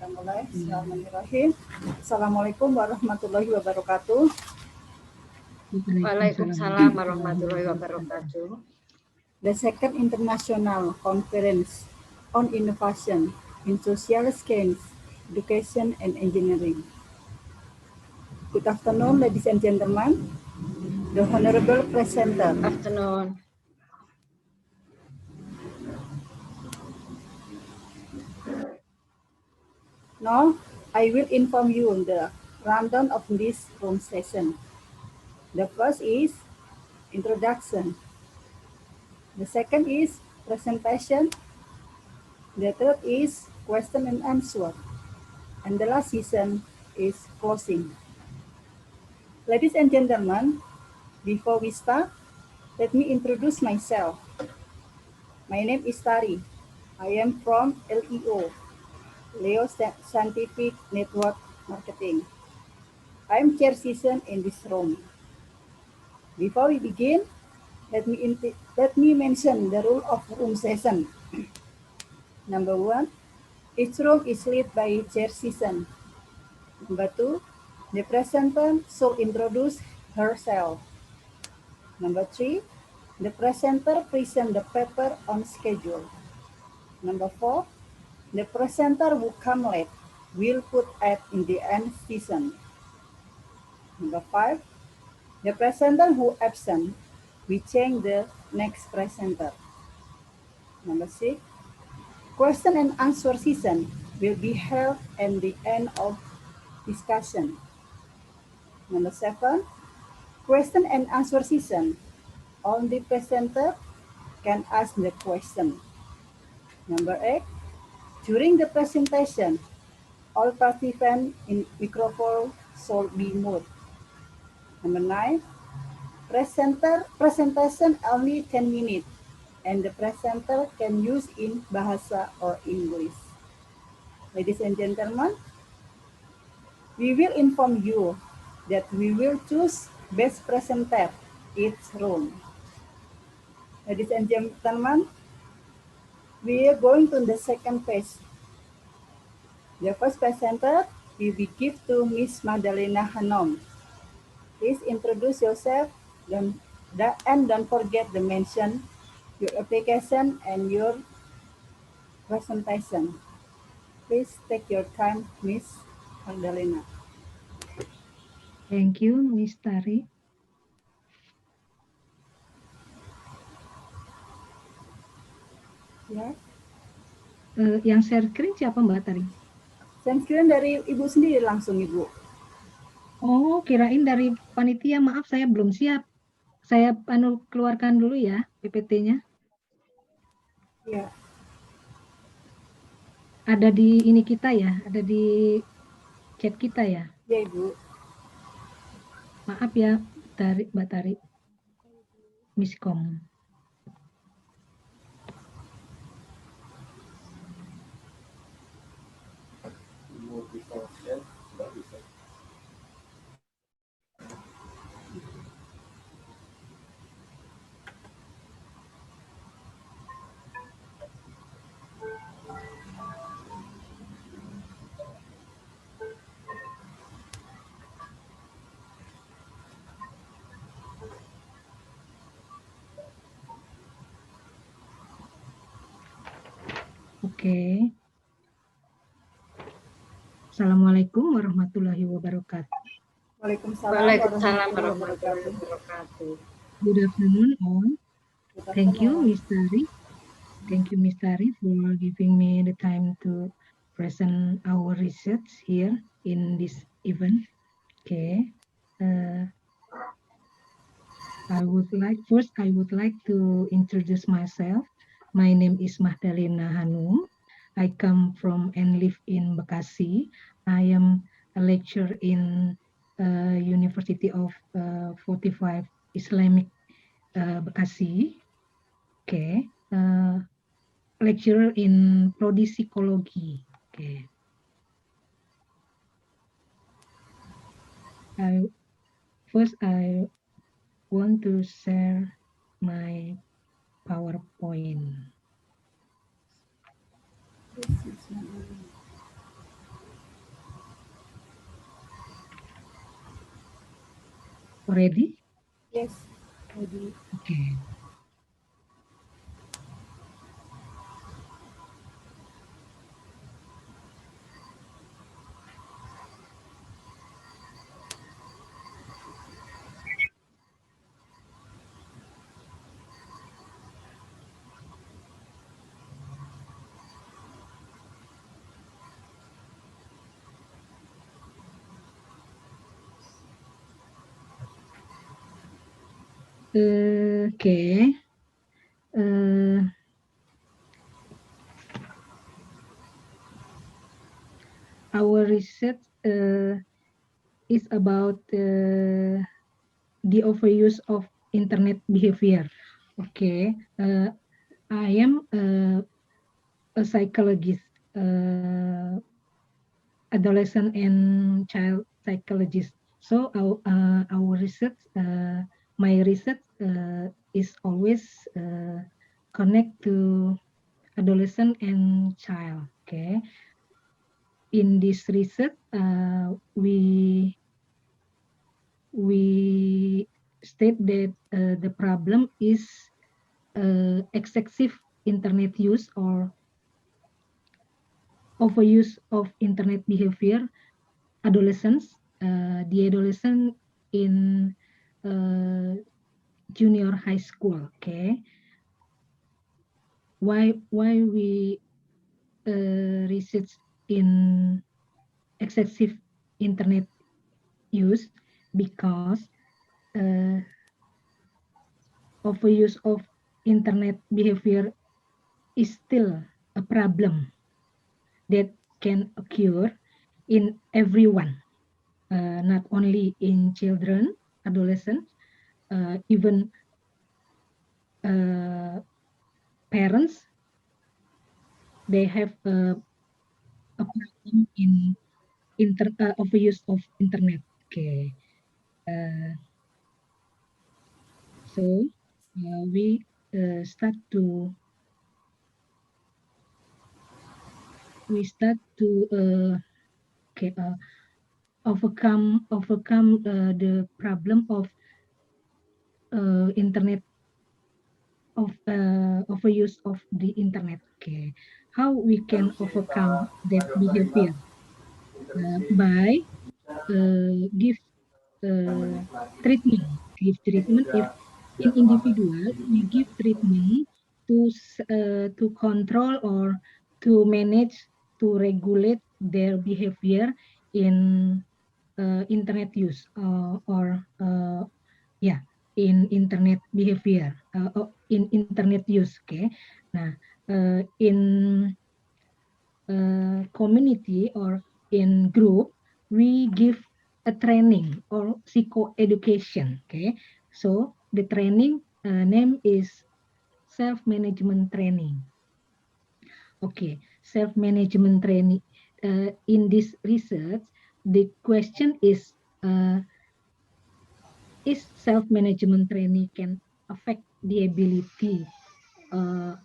Kita mulai. Bismillahirrahmanirrahim. Assalamualaikum warahmatullahi wabarakatuh. Waalaikumsalam warahmatullahi wabarakatuh. The second international conference on innovation in social science, education and engineering. Good afternoon, ladies and gentlemen. The honorable presenter. Afternoon. Now, I will inform you on the rundown of this room session. The first is introduction. The second is presentation. The third is question and answer. And the last session is closing. Ladies and gentlemen, before we start, let me introduce myself. My name is Tari. I am from LEO, Leo Scientific Network Marketing. I am chair season in this room. Before we begin, let me mention the rule of room session. Number 1, each room is led by chair season. Number 2, the presenter should introduce herself. Number 3, the presenter present the paper on schedule. Number 4, the presenter who come late will put at in the end session. Number 5, the presenter who absent, we change the next presenter. Number 6, question and answer session will be held at the end of discussion. Number 7, question and answer session. Only presenter can ask the question. Number 8, during the presentation, all participants in microphone should be mute. Number 9, presentation only 10 minutes, and the presenter can use in Bahasa or English. Ladies and gentlemen, we will inform you that we will choose best presenter each room. Ladies and gentlemen, we are going to the second phase. The first presenter will be given to Miss Madalena Hanom. Please introduce yourself and don't forget to mention your application and your presentation. Please take your time, Miss Madalena. Thank you, Miss Tari. Ya. Yang share screen siapa Mbak Tari? Share screen dari Ibu sendiri langsung, Ibu. Oh, kirain dari panitia. Maaf, saya belum siap. Saya keluarkan dulu ya PPT-nya. Ya. Ada di ini kita ya, ada di chat kita ya. Ya, Ibu. Maaf ya, Mbak Tari. Miskom. Oke. Assalamualaikum warahmatullahi wabarakatuh. Waalaikumsalam warahmatullahi wabarakatuh. Good afternoon all. Thank you, Miss Tari. Thank you, Miss Tari, for giving me the time to present our research here in this event. Okay. I would like to introduce myself. My name is Mahdalena Hanum. I come from and live in Bekasi. I am a lecturer in University of 45 Islamic Bekasi. Okay. Lecturer in Prodi Psikologi. Okay. I want to share my PowerPoint. Already? Yes, maybe. Okay. Okay. Our research is about the overuse of internet behavior. Okay. I am a psychologist, adolescent and child psychologist. So our research, my research is always connect to adolescent and child. Okay. In this research, we state that the problem is excessive internet use or overuse of internet behavior adolescents, the adolescent in uh, junior high school. Okay, why we research in excessive internet use? Because uh, overuse of internet behavior is still a problem that can occur in everyone, not only in children, adolescents, even uh, parents. They have a problem in overuse of internet. Okay, uh, so we start to okay, overcome the problem of internet of overuse of the internet. Okay, how we can overcome that behavior by give treatment. Give treatment if in individual we give treatment to control or to manage to regulate their behavior in internet use yeah, in internet behavior in internet use. Okay, nah in community or in group, we give a training or psycho education. Okay, so the training name is self management training. Okay, self management training. In this research, the question is self management training can affect the ability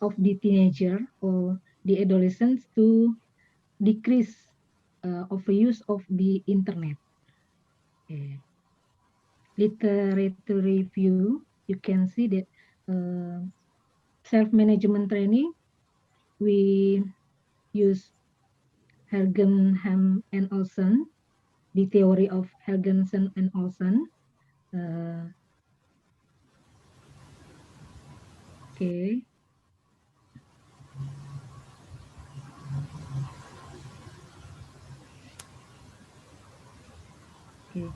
of the teenager or the adolescents to decrease of use of the internet. Okay. Literature review, you can see that self-management training, we use Helgenham and Olson, the theory of Helgensen and Olson. Okay. Okay.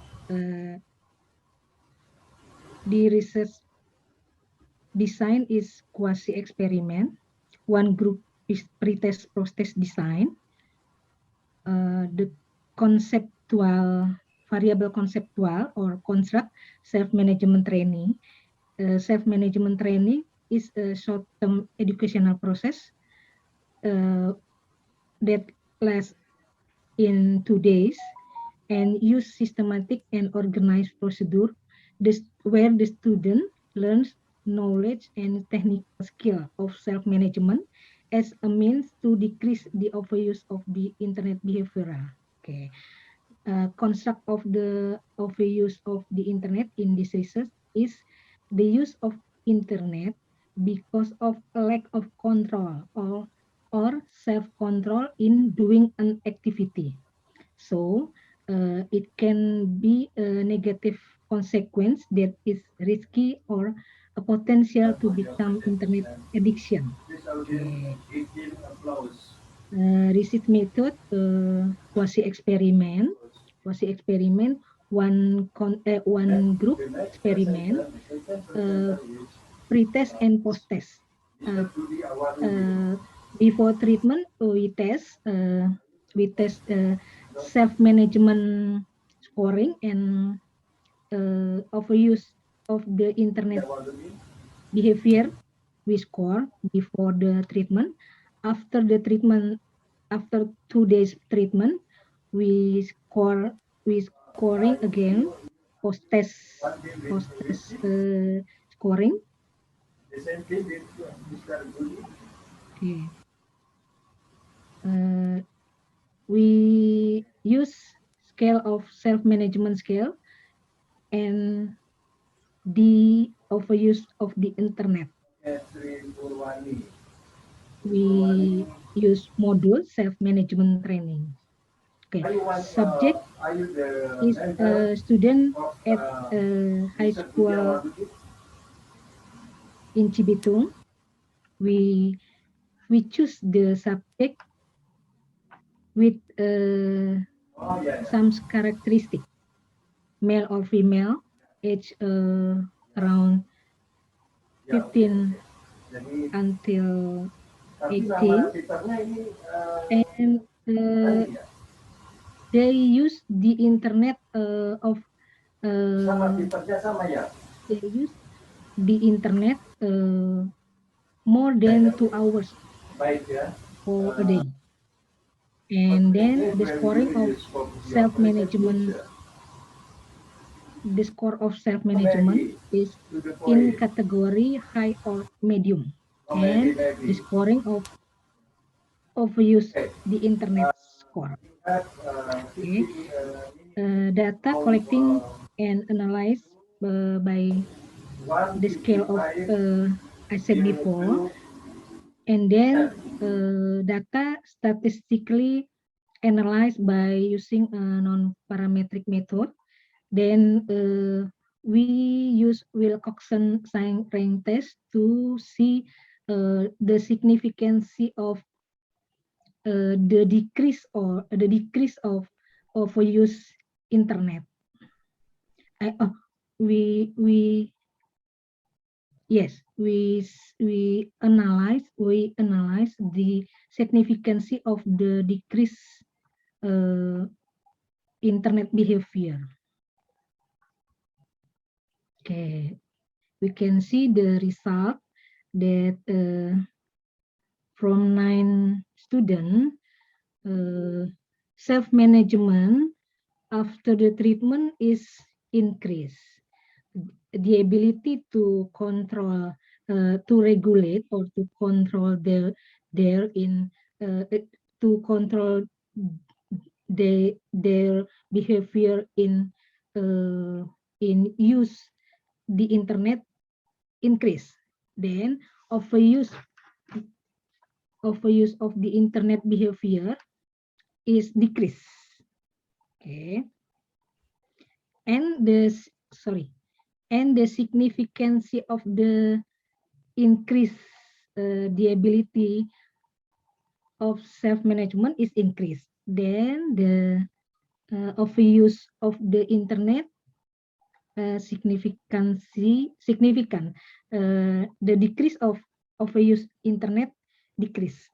The research design is quasi-experiment. One group is pretest post-test design. The conceptual variable conceptual or construct self-management training. Self-management training is a short-term educational process that lasts in 2 days and use systematic and organized procedure where the student learns knowledge and technical skill of self-management as a means to decrease the overuse of the internet behavioral. Okay, construct of the use of the internet in this research is the use of internet because of a lack of control or self-control in doing an activity. So it can be a negative consequence that is risky or a potential to become internet addiction. Okay. Research method quasi-experiment, one group experiment, pre-test and post-test. Before treatment, we test self-management scoring and overuse of the internet behavior. We score before the treatment. After the treatment, after 2 days treatment, we scoring again post-test scoring. Okay. We use scale of self-management scale and the overuse of the internet. We use module self-management training. Okay, subject is a student at high school in Cibitung. We choose the subject with some characteristic, male or female, age around 15 until 18, and they use the internet they use the internet more than 2 hours for a day. And then the scoring of self-management, the score of self-management is in category high or medium, and the scoring of overuse the internet score. Okay. Data collecting and analyzed by the scale of I said before, and then data statistically analyzed by using a non-parametric method. Then we use Wilcoxon rank test to see the significance of the decrease of overuse internet. We analyze the significance of the decrease internet behavior. Okay, we can see the result that from 9 students, self-management after the treatment is increased. The ability to control, to regulate or to control their behavior in use the internet increase. Then overuse of the internet behavior is decreased. Okay, and the significance of the increase, the ability of self-management is increased. Then the overuse of the internet significant. The decrease of overuse internet decrease.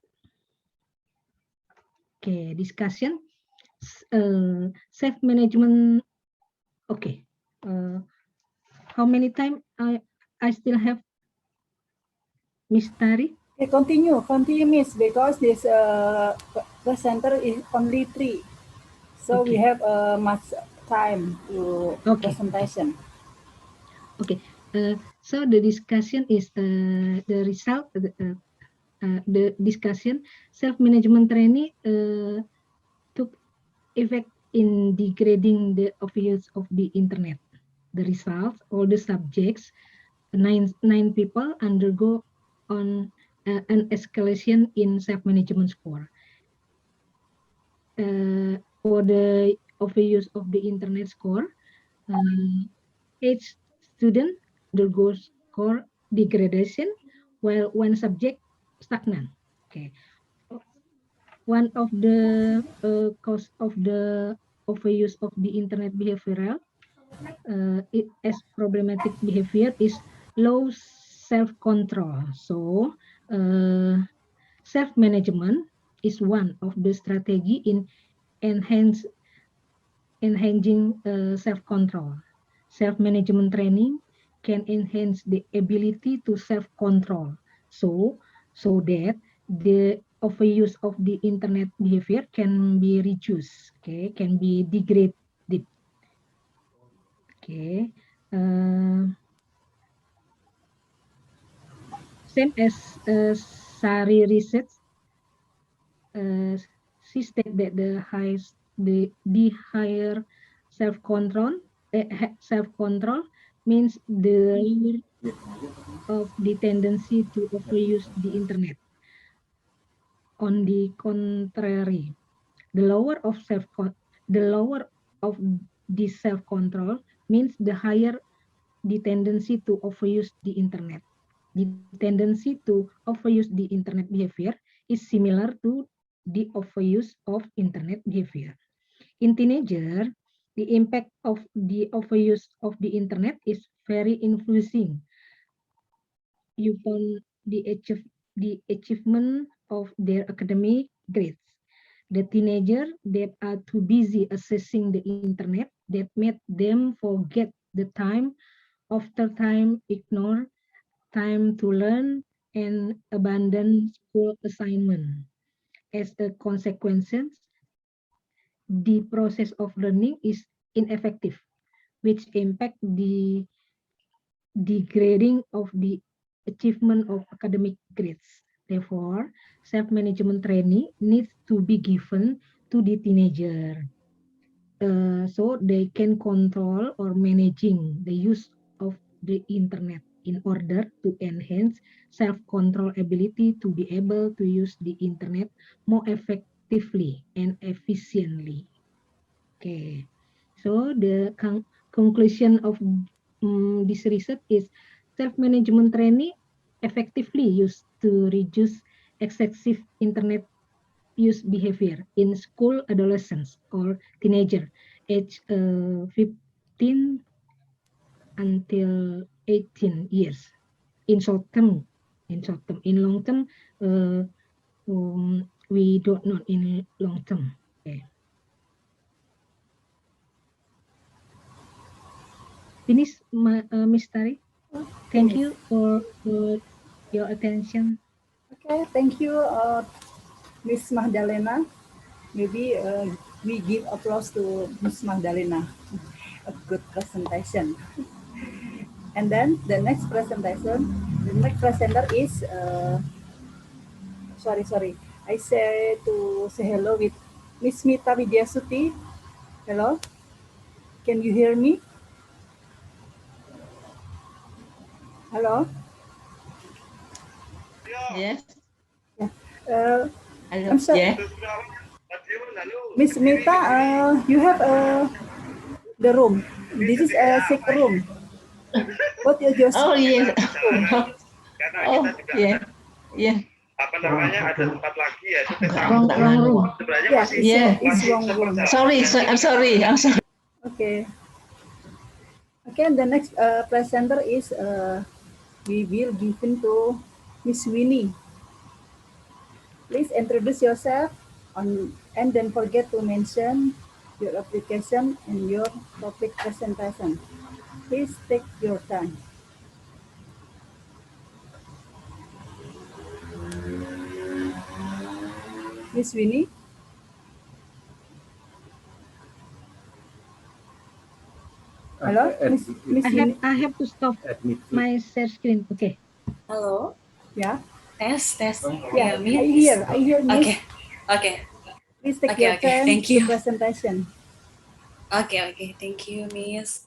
Okay, discussion. Self-management. Okay. How many time I still have, Miss Tari? Okay, continue, Miss, because this presenter is only 3, so Okay. we have much time to presentation. Okay. So the discussion is the result. The discussion self-management training took effect in degrading the overuse of the internet. The results, all the subjects, nine people undergo on an escalation in self-management score. For the overuse of the internet score, each student undergoes score degradation, while one subject stagnant. Okay. One of the cause of the overuse of the internet behavioral as problematic behavior is low self-control. So self-management is one of the strategy in enhancing self-control. Self-management training can enhance the ability to self-control. So that the overuse of the internet behavior can be reduced, okay, can be degraded. Okay. Same as Sari research, she stated that the higher self-control means the of the tendency to overuse the internet. On the contrary, the lower of the self-control means the higher the tendency to overuse the internet. The tendency to overuse the internet behavior is similar to the overuse of internet behavior. In teenager, the impact of the overuse of the internet is very influencing upon the achievement of their academic grades. The teenager that are too busy accessing the internet that made them forget the time after time, ignore time to learn, and abandon school assignment. As a consequence, the process of learning is ineffective, which impact the degrading of the achievement of academic grades. Therefore, self-management training needs to be given to the teenager so they can control or managing the use of the internet in order to enhance self-control ability to be able to use the internet more effectively and efficiently. Okay, so the conclusion of this research is self-management training effectively used to reduce excessive internet use behavior in school adolescents or teenager age 15 until 18 years. In short term, in long term, we don't know in long term. Okay. Finish, Ms. Tari. Thank you for your attention. Okay, thank you, Miss Magdalena. Maybe we give applause to Miss Magdalena. A good presentation. And then the next presenter is sorry. I say hello with Miss Mita Widyasuti. Hello, can you hear me? Hello. Yes. I'm sorry. Yeah. Miss Mita, you have the room. This is a sick room. What is your Oh yes. Oh yeah. Yeah. Apa namanya, ada tempat lagi ya, Wrong room. sebenarnya Yeah, masih it's wrong room. Sorry. I'm sorry. Okay. Okay, and the next presenter is we will given to Miss Winnie. Please introduce yourself and then forget to mention your application and your topic presentation. Please take your time. Miss Winnie? Hello, Miss Winnie? I have to stop my share screen. Okay. Hello. Yeah. Tes. Yeah, Me. I hear Miss. Okay. Please take Okay, your time thank to you. presentation. Okay. Thank you, Miss.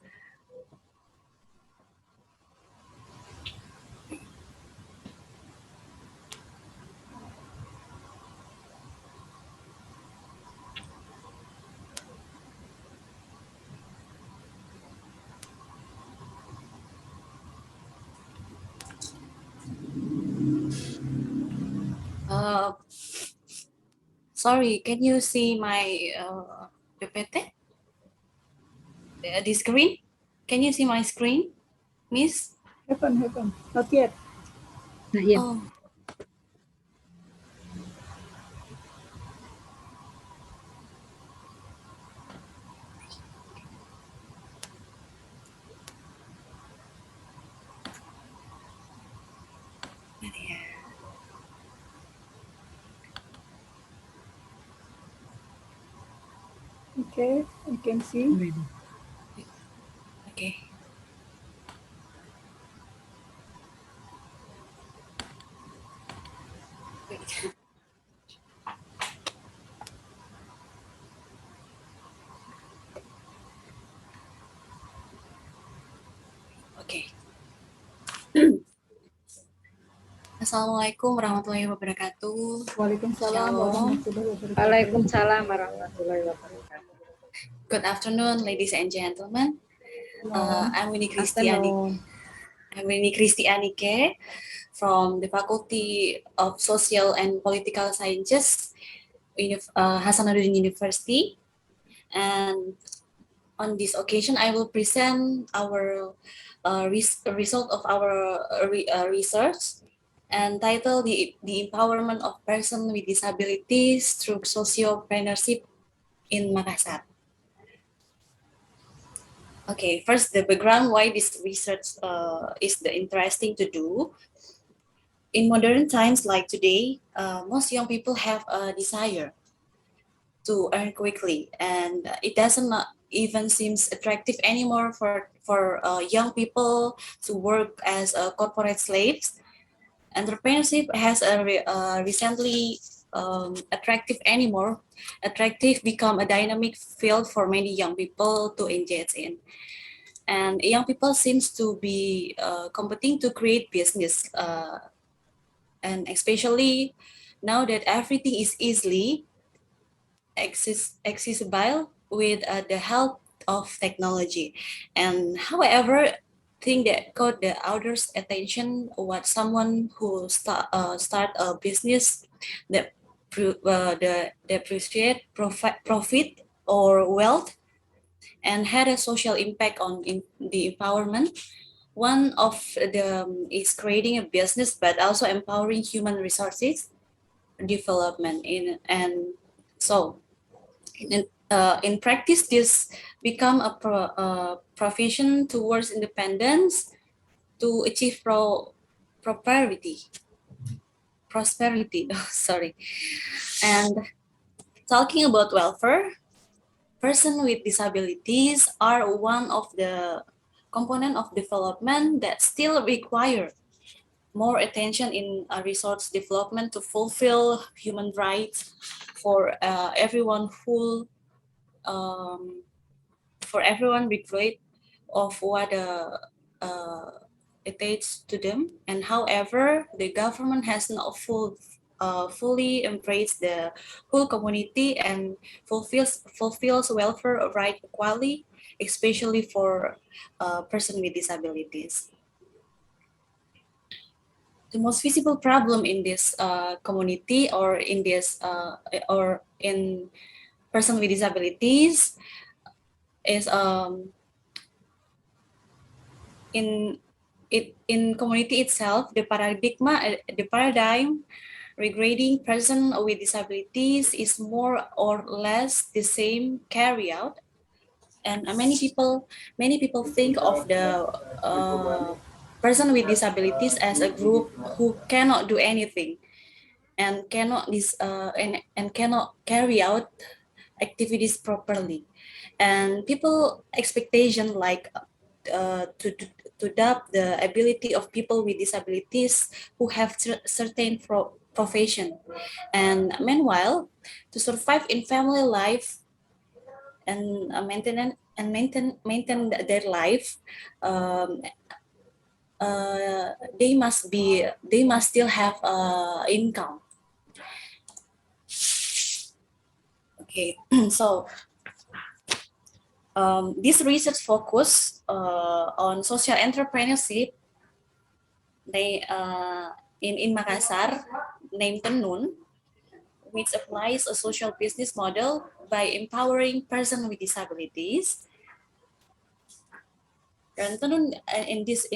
Sorry, can you see my PPT? The screen? Can you see my screen, Miss? Haven't. Not yet. Not yet. Oh, Okay, I can see. Already. okay. Wait. Okay. Assalamualaikum warahmatullahi wabarakatuh. Waalaikumsalam Shalom. warahmatullahi wabarakatuh. Waalaikumsalam warahmatullahi wabarakatuh. Good afternoon, ladies and gentlemen. I'm Winnie Kristianike. Afternoon. From the Faculty of Social and Political Sciences, Hasanuddin University. And on this occasion, I will present our result of our research entitled the Empowerment of Persons with Disabilities through Sociopreneurship in Makassar. Okay, first the background why this research is interesting to do. In modern times like today, most young people have a desire to earn quickly, and it doesn't even seems attractive anymore for young people to work as corporate slaves. Entrepreneurship has recently attractive anymore. Attractive become a dynamic field for many young people to engage in. And young people seems to be competing to create business, and especially now that everything is easily accessible with the help of technology. And however, thing that caught the audience attention was someone who start a business that appreciate profit or wealth and had a social impact on the empowerment. One of them is creating a business, but also empowering human resources development and so in practice, this become a profession towards independence to achieve prosperity. Sorry. And talking about welfare, persons with disabilities are one of the component of development that still require more attention in resource development to fulfill human rights for everyone who for everyone regret of what it takes to them. And however, the government has not fully embraced the whole community and fulfills welfare right equally, especially for person with disabilities. The most visible problem in this community or in this or in person with disabilities is in community itself, the paradigm regarding person with disabilities is more or less the same carry out, and many people think of the person with disabilities as a group who cannot do anything and cannot carry out activities properly, and people expectation like to doubt the ability of people with disabilities who have certain profession. And meanwhile, to survive in family life and maintain their life, they must still have income. Okay, so this research focus on social entrepreneurship in Makassar, named Tenun, which applies a social business model by empowering persons with disabilities. Dan Tenun in this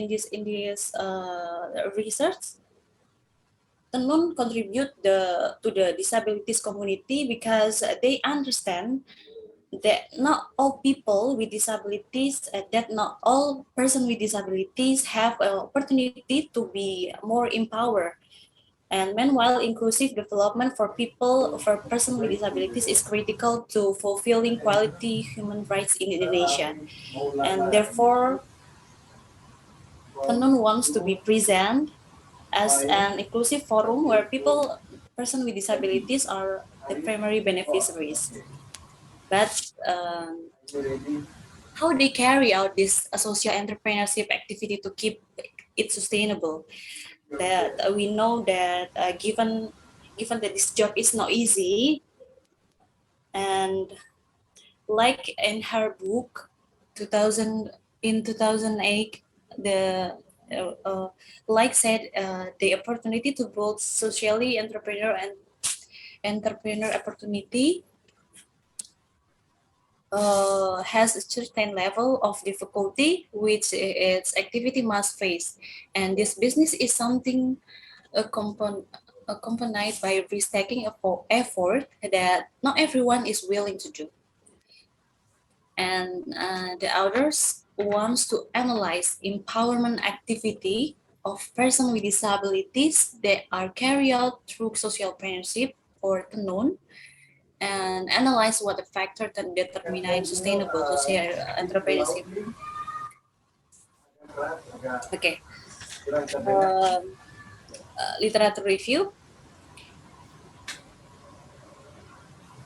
research, Tenun contribute to the disabilities community because they understand that not all people with disabilities, that not all persons with disabilities have an opportunity to be more empowered. And meanwhile, inclusive development for persons with disabilities is critical to fulfilling quality human rights in Indonesia. And therefore, Tenun wants to be present as an inclusive forum where persons with disabilities are the primary beneficiaries. But how they carry out this social entrepreneurship activity to keep it sustainable? That we know that given that this job is not easy, and like in her book 2008, the like said, the opportunity to build socially entrepreneur opportunity has a certain level of difficulty which its activity must face, and this business is something accompanied by risk-taking effort that not everyone is willing to do. And the others wants to analyze empowerment activity of persons with disabilities that are carried out through social partnership or Tenun, and analyze what the factor that determine sustainable social entrepreneurship. Okay. Literature review.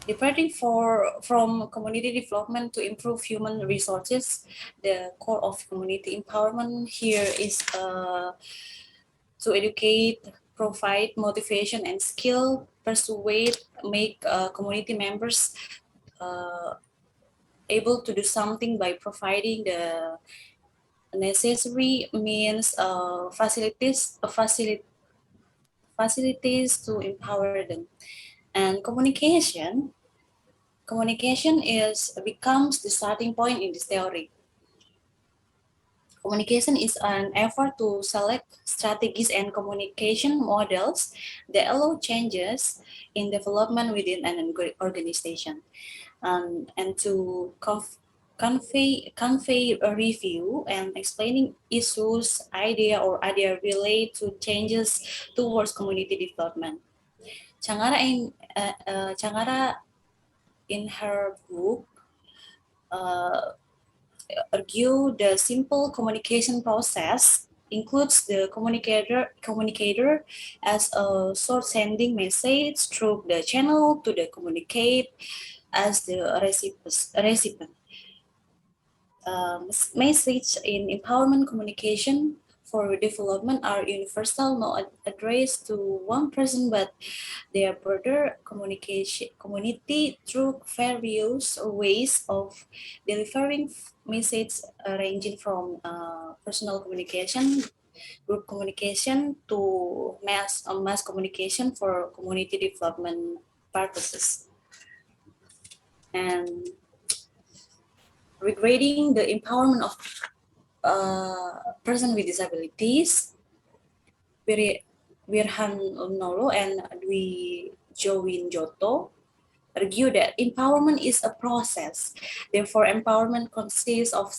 Departing from community development to improve human resources, the core of community empowerment here is to educate, provide motivation and skill, persuade, make community members able to do something by providing the necessary means, facilities to empower them. And communication becomes the starting point in this theory. Communication is an effort to select strategies and communication models that allow changes in development within an organization, and to convey a review and explaining issues, idea relate to changes towards community development. Changara in her book argue the simple communication process includes the communicator as a source sending message through the channel to the communicate as the recipient. Message in empowerment communication for development are universal, not addressed to one person, but their broader community through various ways of delivering message, ranging from personal communication, group communication, to mass communication for community development purposes. And regarding the empowerment of person with disabilities, Wirhan Nolo and Dwi Jowin Joto argue that empowerment is a process. Therefore, empowerment consists of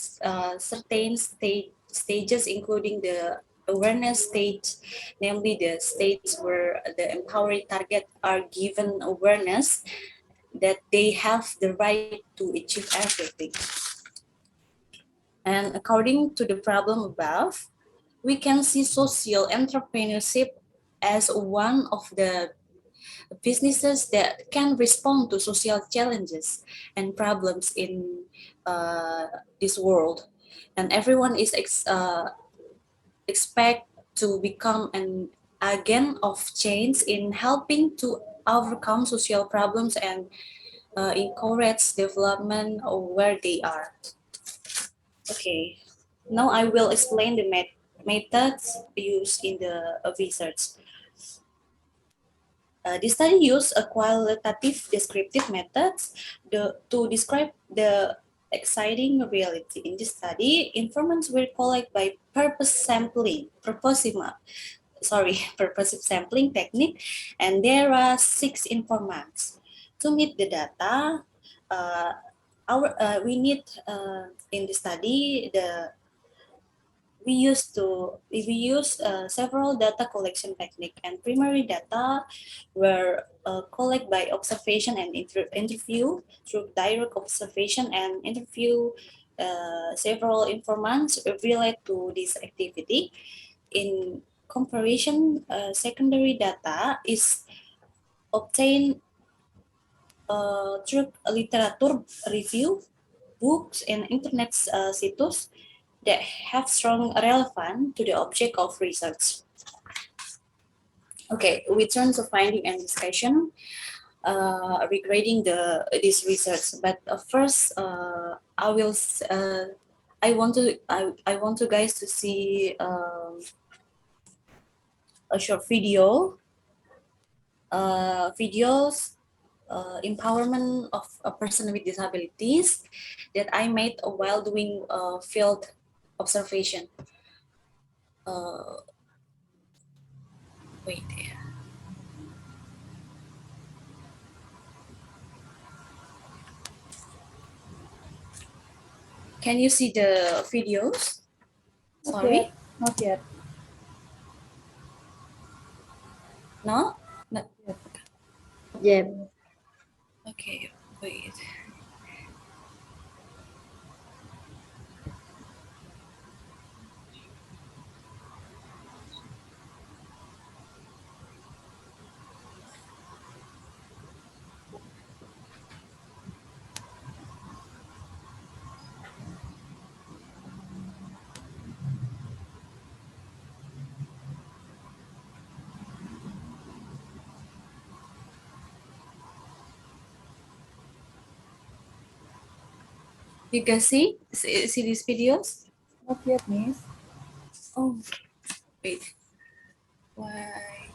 certain stages, including the awareness stage, namely the stage where the empowered target are given awareness that they have the right to achieve everything. And according to the problem above, we can see social entrepreneurship as one of the businesses that can respond to social challenges and problems in this world, and everyone is expect to become an agent of change in helping to overcome social problems and encourage development of where they are. Okay, now I will explain the methods used in the research. The study used a qualitative descriptive methods to describe the exciting reality. In this study, informants were collected by purposive sampling technique, and there are 6 informants. To meet the data, we need in the study we use several data collection technique, and primary data were collected by observation and interview. Through direct observation and interview, several informants relate to this activity. In comparison, secondary data is obtained through literature review, books, and internet situs that have strong relevance to the object of research. Okay, we turn to finding and discussion regarding this research. But first, I want to guys to see a short video. Videos empowerment of a person with disabilities that I made while doing field observation. Wait. Can you see the videos? Sorry? Not yet. No? No? Yeah. Okay, wait. You guys see these videos? Not yet, Miss. Oh, wait. Why?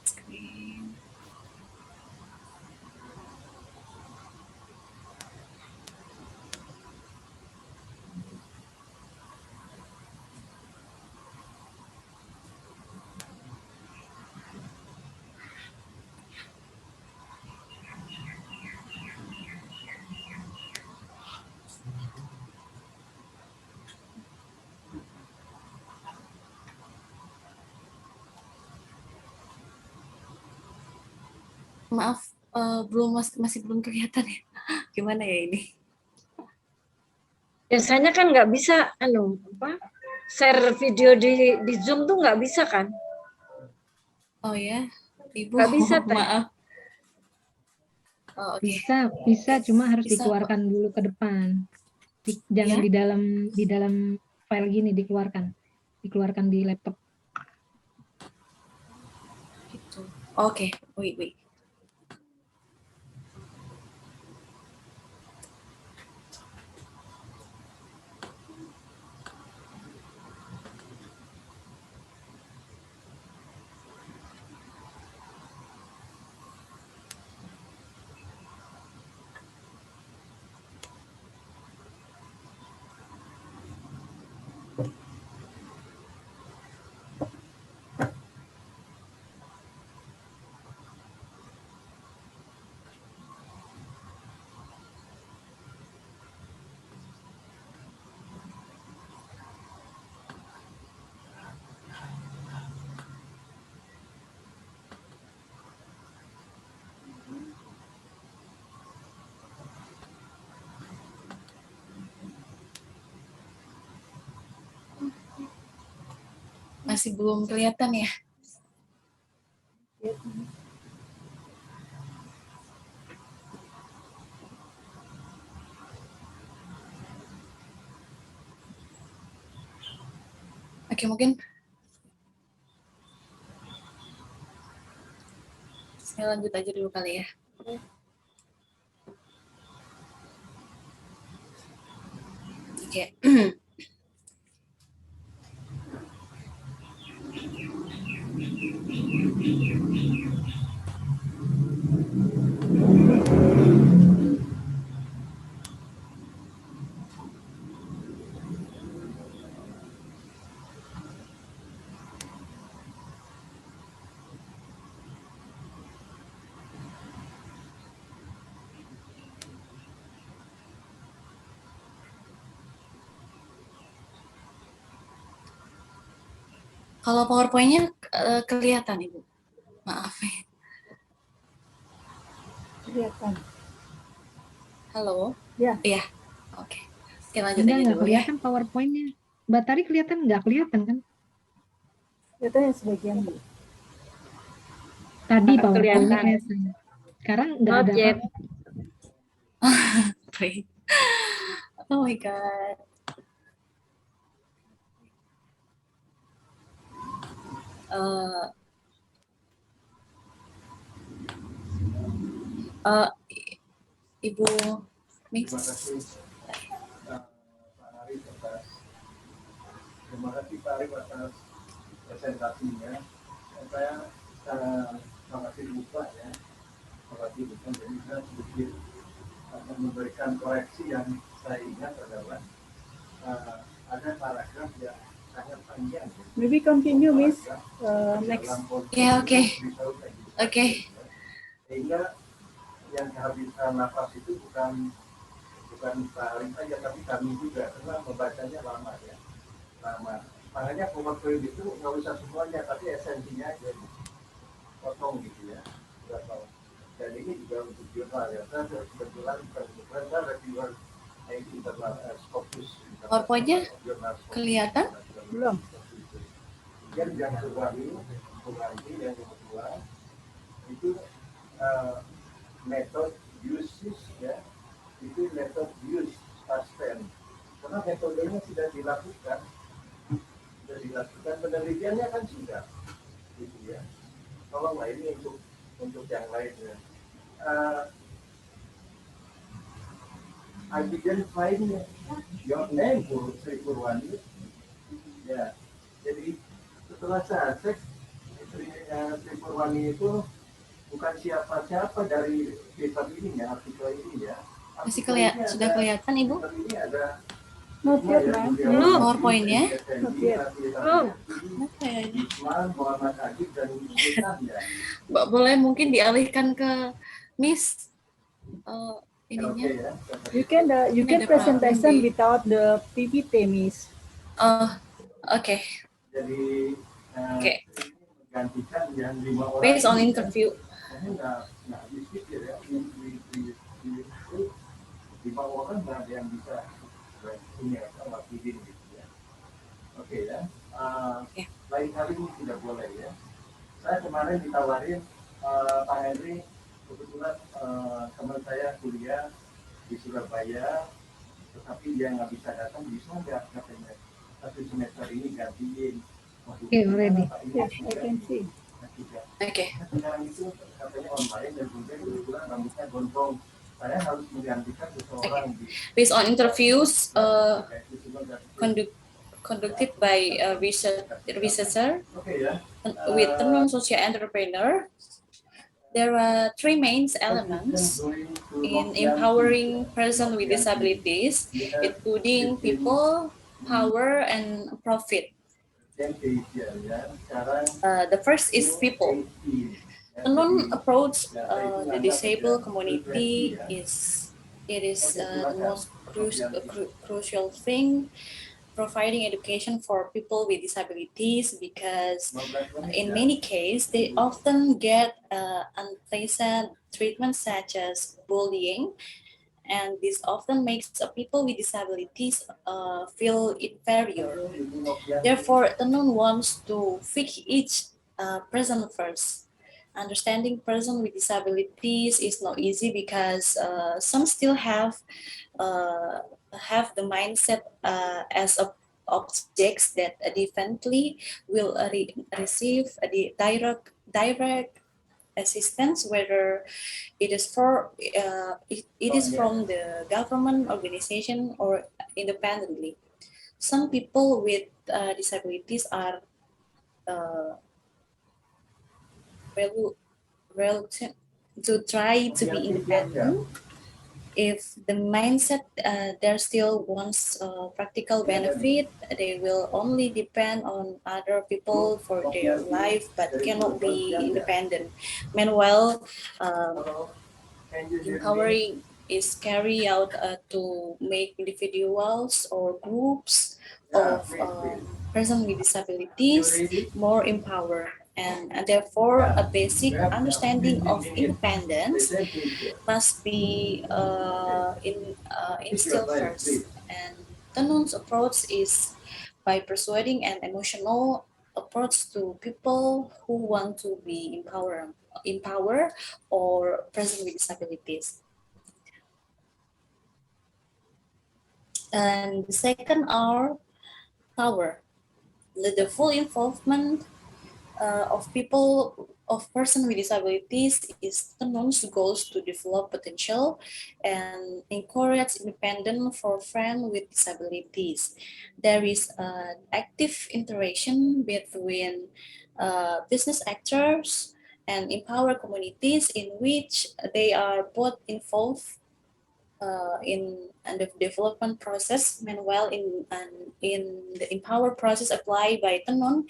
Screen. Maaf, masih belum kelihatan ya. Gimana ya ini? Biasanya kan nggak bisa share video di Zoom tuh nggak bisa kan? Oh ya, Ibu. Nggak bisa, Teh. Maaf. Oh, okay. Bisa, cuma harus Bisa, dikeluarkan dulu ke depan. Jangan Ya? di dalam file gini dikeluarkan di laptop. Gitu. Oke, wait. masih belum kelihatan ya. Oke, mungkin saya lanjut aja dulu kali ya. Oke. Kalau PowerPoint-nya kelihatan, Ibu. Maaf. Kelihatan. Halo? Ya. Iya. Oke. Oke, lanjut Enggak, aja nggak dulu ya. kelihatan PowerPoint-nya. Mbak Tari kelihatan nggak kelihatan kan? Kelihatannya sebagian. Tadi Nggak PowerPoint-nya kelihatan. kelihatan. Sekarang nggak Not ada yet. apa-apa. Great. Oh my God. Ibu Mix. Terima kasih Pak Arif atas presentasinya. Saya terima kasih buka ya. Terima kasih buka. Jadi saya sedikit akan memberikan koreksi yang saya ingat adalah ada paragraf yang sangat panjang. Maybe continue, Miss. Next. Ya, oke. Oke. Sehingga yang kehabisan nafas itu bukan Pak Arif saja, tapi kami juga, karena membacanya lama ya. Lama. Makanya PowerPoint itu nggak usah semuanya, tapi esensinya aja potong gitu ya. Dan ini juga untuk jurnal ya. Saya kebetulan saya reviewer internal Scopus. PowerPoint-nya kelihatan? Belum. Kemudian yang kedua yang kedua itu method uses ya, itu method use past tense, karena metodenya sudah dilakukan penelitiannya kan sudah gitu ya. Tolonglah ini untuk yang lainnya. I didn't find your name, Sri Purwani. Ya, jadi setelah saya cek, Sri Purwani itu bukan siapa-siapa dari paper ini ya, artikel ini ya. Masih sudah kelihatan, Ibu? Ini ada Not yet, ma'am. Belum PowerPoint-nya? Not yet. Belum. Isman, Muhammad Agib, dan Sultan ya. Mbak, boleh mungkin dialihkan ke Miss ininya. Oke ya. You can Ada presentation problem di- without the PPT, Miss. Oke. Jadi Oke. menggantikan yang 5 orang. Based on interview. Ini nggak habis pikir ya. Di 5 orang nggak ada yang bisa ini wakilin gitu ya. Oke ya. Lain kali ini tidak boleh ya. Saya kemarin ditawarin Pak Henry, kebetulan teman saya kuliah di Surabaya, tetapi dia nggak bisa datang, bisa nggak katanya satu semester ini gantiin. Okay, already. Yes, I can see. Oke. Sekarang itu katanya online dan kebetulan rambutnya gondrong. Saya harus menggantikan seseorang di Based on interviews conducted by a researcher Oke ya. with non-social entrepreneur, there are 3 main elements in empowering persons with disabilities, including people, power, and profit. The first is people. A non-approach the disabled community is the most crucial thing, providing education for people with disabilities, because in many cases they often get unpleasant treatment such as bullying and this often makes people with disabilities feel inferior. Therefore, Tenun wants to fix each person first. Understanding person with disabilities is not easy because some still have the mindset as objects that differently will receive the direct assistance, whether it is it is from the government organization or independently. Some people with disabilities are reluctant to try to be independent. If the mindset there still wants practical benefit, they will only depend on other people for their life, but cannot be independent. Meanwhile, empowering is carried out to make individuals or groups of persons with disabilities more empowered, and therefore a basic understanding of independence must be instilled first. And Tenun's approach is by persuading an emotional approach to people who want to be empowered or person with disabilities. And the second are power. The full involvement of people of person with disabilities is Tenun's goals to develop potential and encourage independence for friends with disabilities. There is an active interaction between business actors and empower communities in which they are both involved in the development process. Meanwhile, in the empower process applied by Tenun,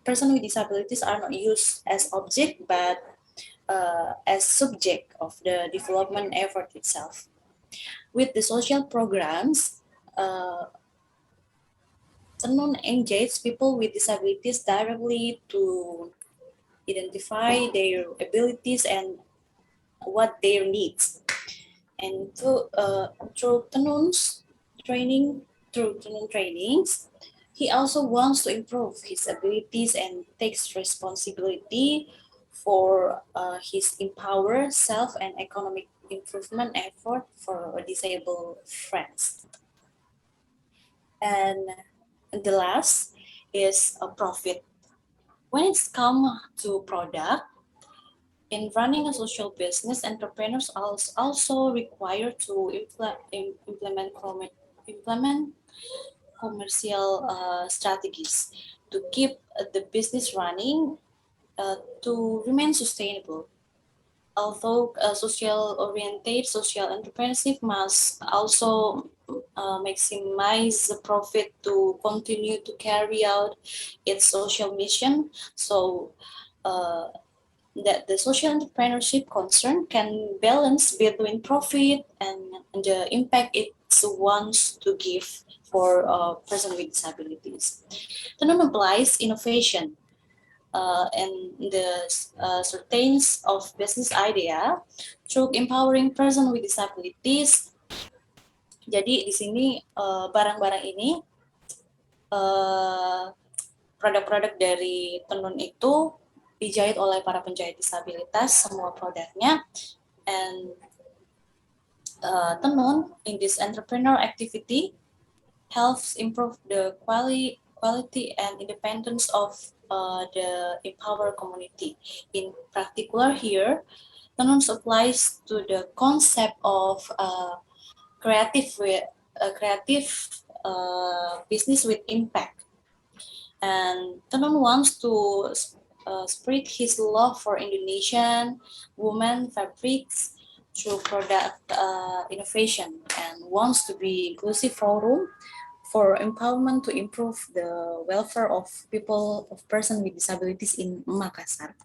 persons with disabilities are not used as object but as subject of the development effort itself. With the social programs, Tenun engages people with disabilities directly to identify their abilities and what their needs. And through Tenun's Tenun trainings, he also wants to improve his abilities and takes responsibility for his empower self and economic improvement effort for disabled friends. And the last is a profit. When it's come to product, in running a social business, entrepreneurs also require to implement commercial strategies to keep the business running to remain sustainable. Although social-oriented social entrepreneurship must also maximize the profit to continue to carry out its social mission. So that the social entrepreneurship concern can balance between profit and the impact it wants to give for persons with disabilities. Tenun applies innovation and the certains of business idea through empowering person with disabilities. Jadi di sini barang-barang ini produk-produk dari Tenun itu dijahit oleh para penjahit disabilitas semua produknya, and Tenun in this entrepreneur activity helps improve the quality and independence of the empowered community. In particular here, Tenun applies to the concept of creative business with impact. And Tenun wants to spread his love for Indonesian women fabrics through product innovation and wants to be inclusive forum for empowerment to improve the welfare of people of persons with disabilities in Makassar.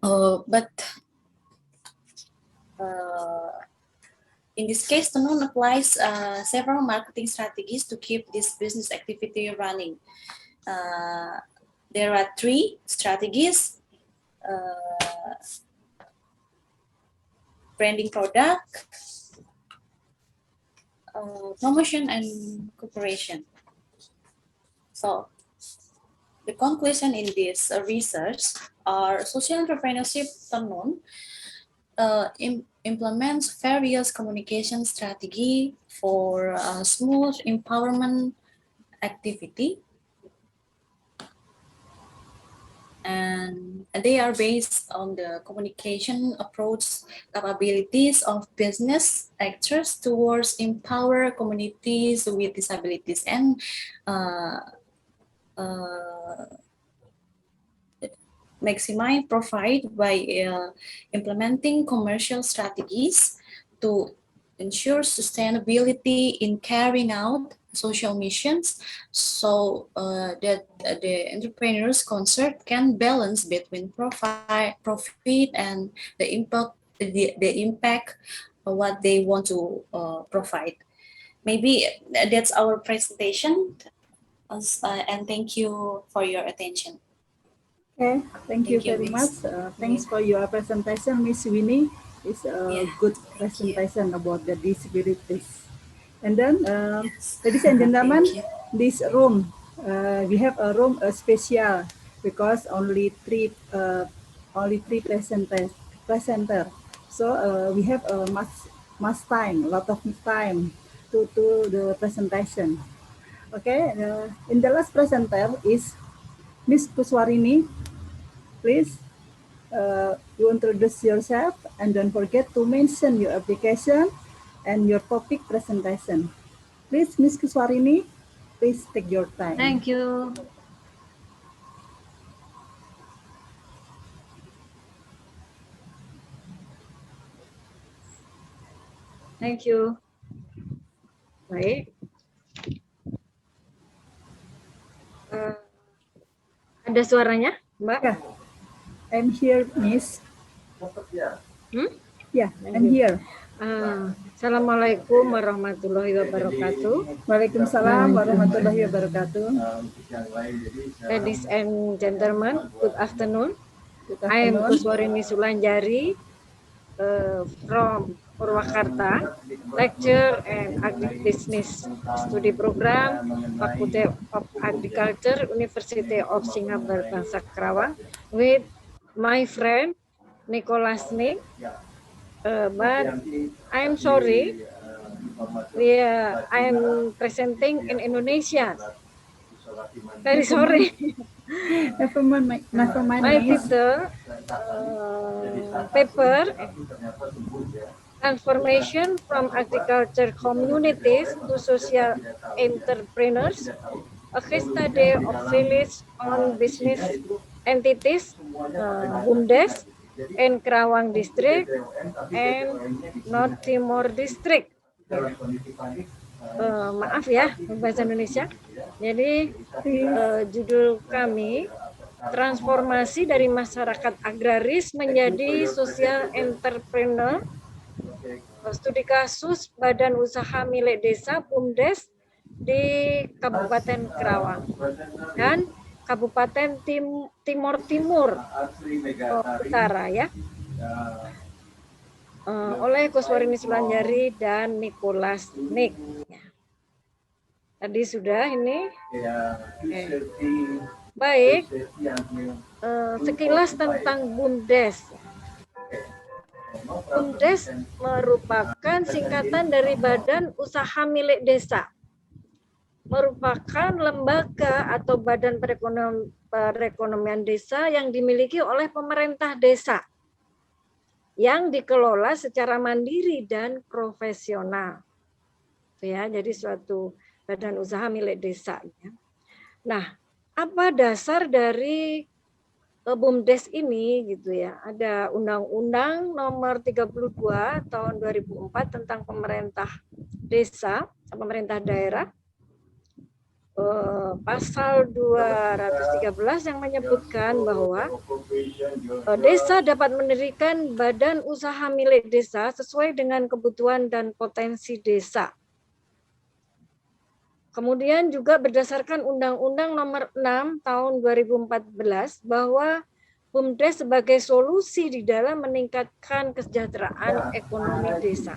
But in this case, Tenun applies several marketing strategies to keep this business activity running. There are 3 strategies. branding product, promotion and cooperation. So the conclusion in this research are social entrepreneurship implements various communication strategy for smooth empowerment activity, and they are based on the communication approach capabilities of business actors towards empower communities with disabilities and maximize profit by implementing commercial strategies to ensure sustainability in carrying out social missions, so that the entrepreneurs concerned can balance between profit and the impact of what they want to provide. Maybe that's our presentation, and thank you for your attention. Okay, thank you Thank you, very Miss. much. Thanks for your presentation, Miss Winnie. It's a good presentation about the disabilities. And then, Yes. ladies and gentlemen, Thank you. this room, we have a room special because only three presenter. So we have much time, a lot of time to the presentation. Okay, in the last presenter is Miss Kuswarini. Please, you introduce yourself and don't forget to mention your application and your topic presentation. Please, Ms. Kuswarini, please take your time. Thank you. Thank you. Baik. Ada suaranya, Mbak? Yeah, I'm here, Miss. Hmm? Yeah, I'm here. Assalamualaikum warahmatullahi wabarakatuh. Waalaikumsalam warahmatullahi wabarakatuh. Ladies and gentlemen, good afternoon. Good I am afternoon. Kuswarini Sulanjari from Purwakarta, lecture and agribusiness study program, Faculty of Agriculture, University of Singapore, Bangsa Kerawang, with my friend Nicholas Nick. But I'm sorry, I am presenting in Indonesia. Very sorry. Never mind, My Miss. title, paper, Transformation from Agriculture Communities to Social Entrepreneurs, a case study of village-owned business entities, BUMDes, in Kerawang District and North Timor District. Maaf ya, bahasa Indonesia. Jadi judul kami, transformasi dari masyarakat agraris menjadi social entrepreneur, studi kasus Badan Usaha Milik Desa BUMDes di Kabupaten Kerawang dan Kabupaten Timur Utara ya, oleh Kuswarini Sulanjari dan Nicholas Nick. Tadi sudah ini. Baik, sekilas tentang BUMDes. BUMDes merupakan singkatan dari Badan Usaha Milik Desa. Merupakan lembaga atau badan perekonomian desa yang dimiliki oleh pemerintah desa yang dikelola secara mandiri dan profesional. Ya, jadi suatu badan usaha milik desa. Nah, apa dasar dari BUMDes ini gitu ya? Ada Undang-Undang Nomor 32 Tahun 2004 tentang pemerintah desa, pemerintah daerah. Pasal 213 yang menyebutkan bahwa desa dapat mendirikan badan usaha milik desa sesuai dengan kebutuhan dan potensi desa. Kemudian juga berdasarkan Undang-Undang Nomor 6 Tahun 2014 bahwa BUMDes sebagai solusi di dalam meningkatkan kesejahteraan ekonomi desa.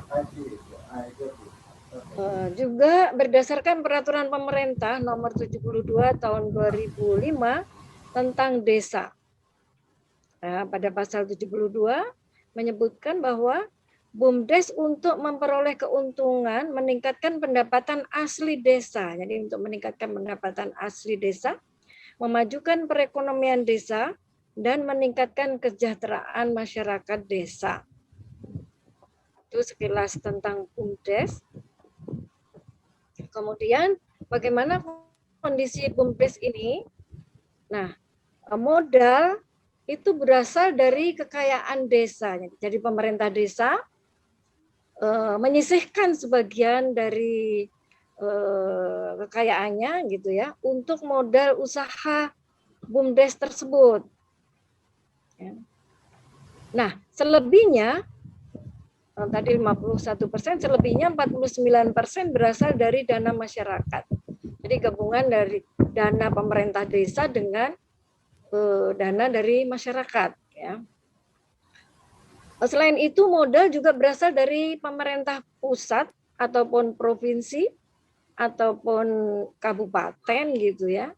Juga berdasarkan peraturan pemerintah nomor 72 tahun 2005 tentang desa. Pada pasal 72 menyebutkan bahwa BUMDes untuk memperoleh keuntungan meningkatkan pendapatan asli desa. Jadi untuk meningkatkan pendapatan asli desa, memajukan perekonomian desa, dan meningkatkan kesejahteraan masyarakat desa. Itu sekilas tentang BUMDes. Kemudian bagaimana kondisi BUMDes ini? Nah, modal itu berasal dari kekayaan desa. Jadi pemerintah desa menyisihkan sebagian dari kekayaannya gitu ya untuk modal usaha BUMDes tersebut. Nah, selebihnya tadi 51%, selebihnya 49% berasal dari dana masyarakat. Jadi gabungan dari dana pemerintah desa dengan dana dari masyarakat. Ya. Selain itu modal juga berasal dari pemerintah pusat ataupun provinsi ataupun kabupaten gitu ya,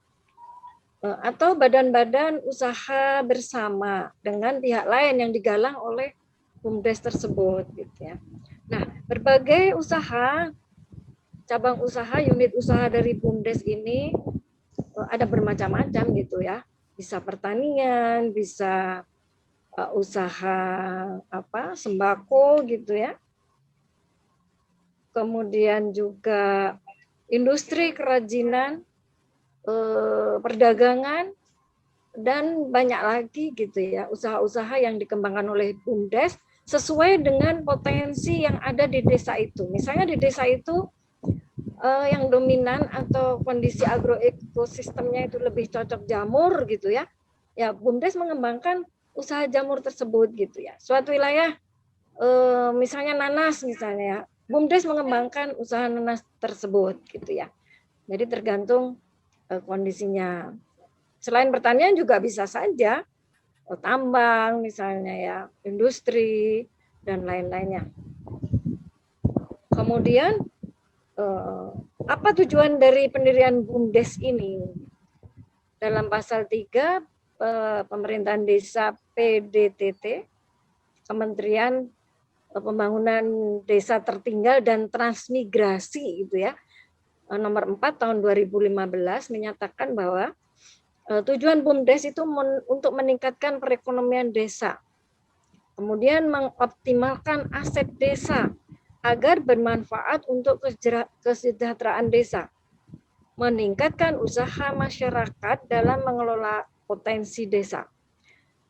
atau badan-badan usaha bersama dengan pihak lain yang digalang oleh BUMDes tersebut gitu ya. Nah, berbagai usaha, cabang usaha, unit usaha dari BUMDes ini ada bermacam-macam gitu ya. Bisa pertanian, bisa usaha sembako gitu ya. Kemudian juga industri kerajinan, perdagangan, dan banyak lagi gitu ya usaha-usaha yang dikembangkan oleh BUMDes sesuai dengan potensi yang ada di desa itu. Misalnya di desa itu yang dominan atau kondisi agroekosistemnya itu lebih cocok jamur gitu ya. Ya BUMDes mengembangkan usaha jamur tersebut gitu ya. Suatu wilayah misalnya nanas misalnya ya, BUMDes mengembangkan usaha nanas tersebut gitu ya. Jadi tergantung kondisinya. Selain pertanian juga bisa saja tambang misalnya ya, industri dan lain-lainnya. Kemudian apa tujuan dari pendirian BUMDes ini? Dalam pasal 3 pemerintahan desa PDTT, Kementerian Pembangunan Desa Tertinggal dan Transmigrasi itu ya, nomor 4 tahun 2015 menyatakan bahwa tujuan BUMDes itu untuk meningkatkan perekonomian desa, kemudian mengoptimalkan aset desa agar bermanfaat untuk kesejahteraan desa, meningkatkan usaha masyarakat dalam mengelola potensi desa,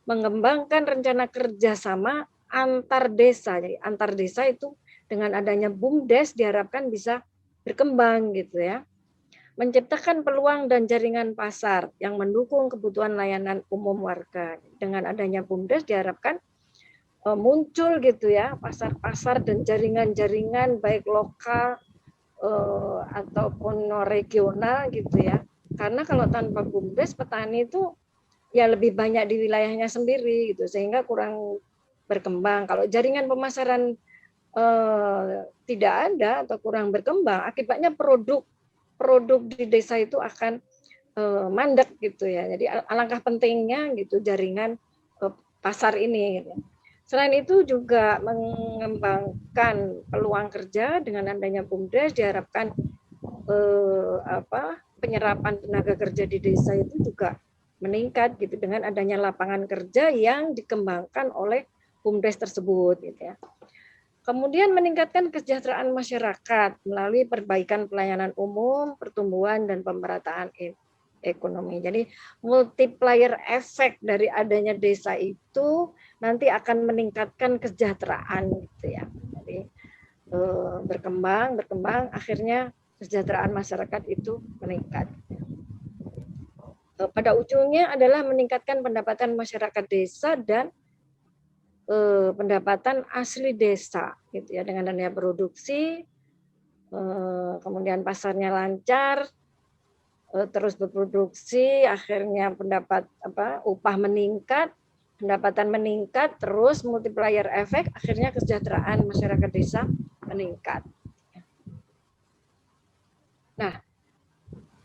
mengembangkan rencana kerjasama antar desa. Jadi antar desa itu dengan adanya BUMDes diharapkan bisa berkembang gitu ya. Menciptakan peluang dan jaringan pasar yang mendukung kebutuhan layanan umum warga. Dengan adanya BUMDes diharapkan muncul gitu ya pasar-pasar dan jaringan-jaringan baik lokal ataupun regional gitu ya. Karena kalau tanpa BUMDes petani itu ya lebih banyak di wilayahnya sendiri gitu sehingga kurang berkembang. Kalau jaringan pemasaran tidak ada atau kurang berkembang, akibatnya produk di desa itu akan mandek gitu ya. Jadi alangkah pentingnya gitu jaringan pasar ini. Gitu. Selain itu juga mengembangkan peluang kerja dengan adanya BUMDes diharapkan penyerapan tenaga kerja di desa itu juga meningkat gitu dengan adanya lapangan kerja yang dikembangkan oleh BUMDes tersebut gitu ya. Kemudian meningkatkan kesejahteraan masyarakat melalui perbaikan pelayanan umum, pertumbuhan dan pemerataan ekonomi. Jadi multiplier efek dari adanya desa itu nanti akan meningkatkan kesejahteraan gitu ya. Jadi berkembang akhirnya kesejahteraan masyarakat itu meningkat. Pada ujungnya adalah meningkatkan pendapatan masyarakat desa dan pendapatan asli desa gitu ya, dengan adanya produksi, kemudian pasarnya lancar, terus berproduksi, akhirnya upah meningkat, pendapatan meningkat, terus multiplier efek, akhirnya kesejahteraan masyarakat desa meningkat. Nah,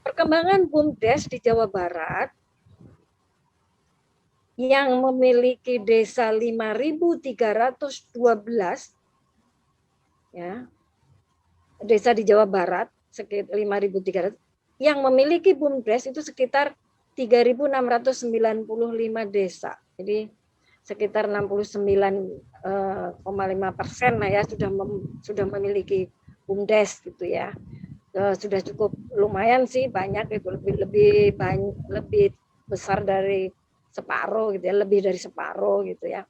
perkembangan BUMDes di Jawa Barat yang memiliki desa 5.312 ya. Desa di Jawa Barat sekitar 5.300, yang memiliki BUMDes itu sekitar 3.695 desa. Jadi sekitar 69,5% lah ya sudah memiliki BUMDes gitu ya. Sudah cukup lumayan sih, banyak itu, lebih besar dari separuh gitu ya, lebih dari separuh gitu ya.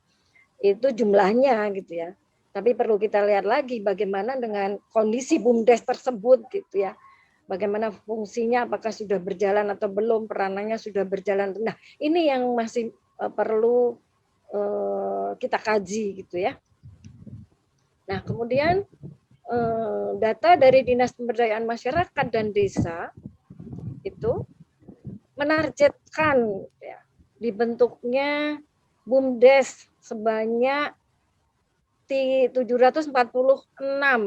Itu jumlahnya gitu ya. Tapi perlu kita lihat lagi bagaimana dengan kondisi BUMDes tersebut gitu ya. Bagaimana fungsinya, apakah sudah berjalan atau belum, peranannya sudah berjalan. Nah, ini yang masih perlu kita kaji gitu ya. Nah, kemudian data dari Dinas Pemberdayaan Masyarakat dan Desa itu menargetkan ya, dibentuknya BUMDes sebanyak 746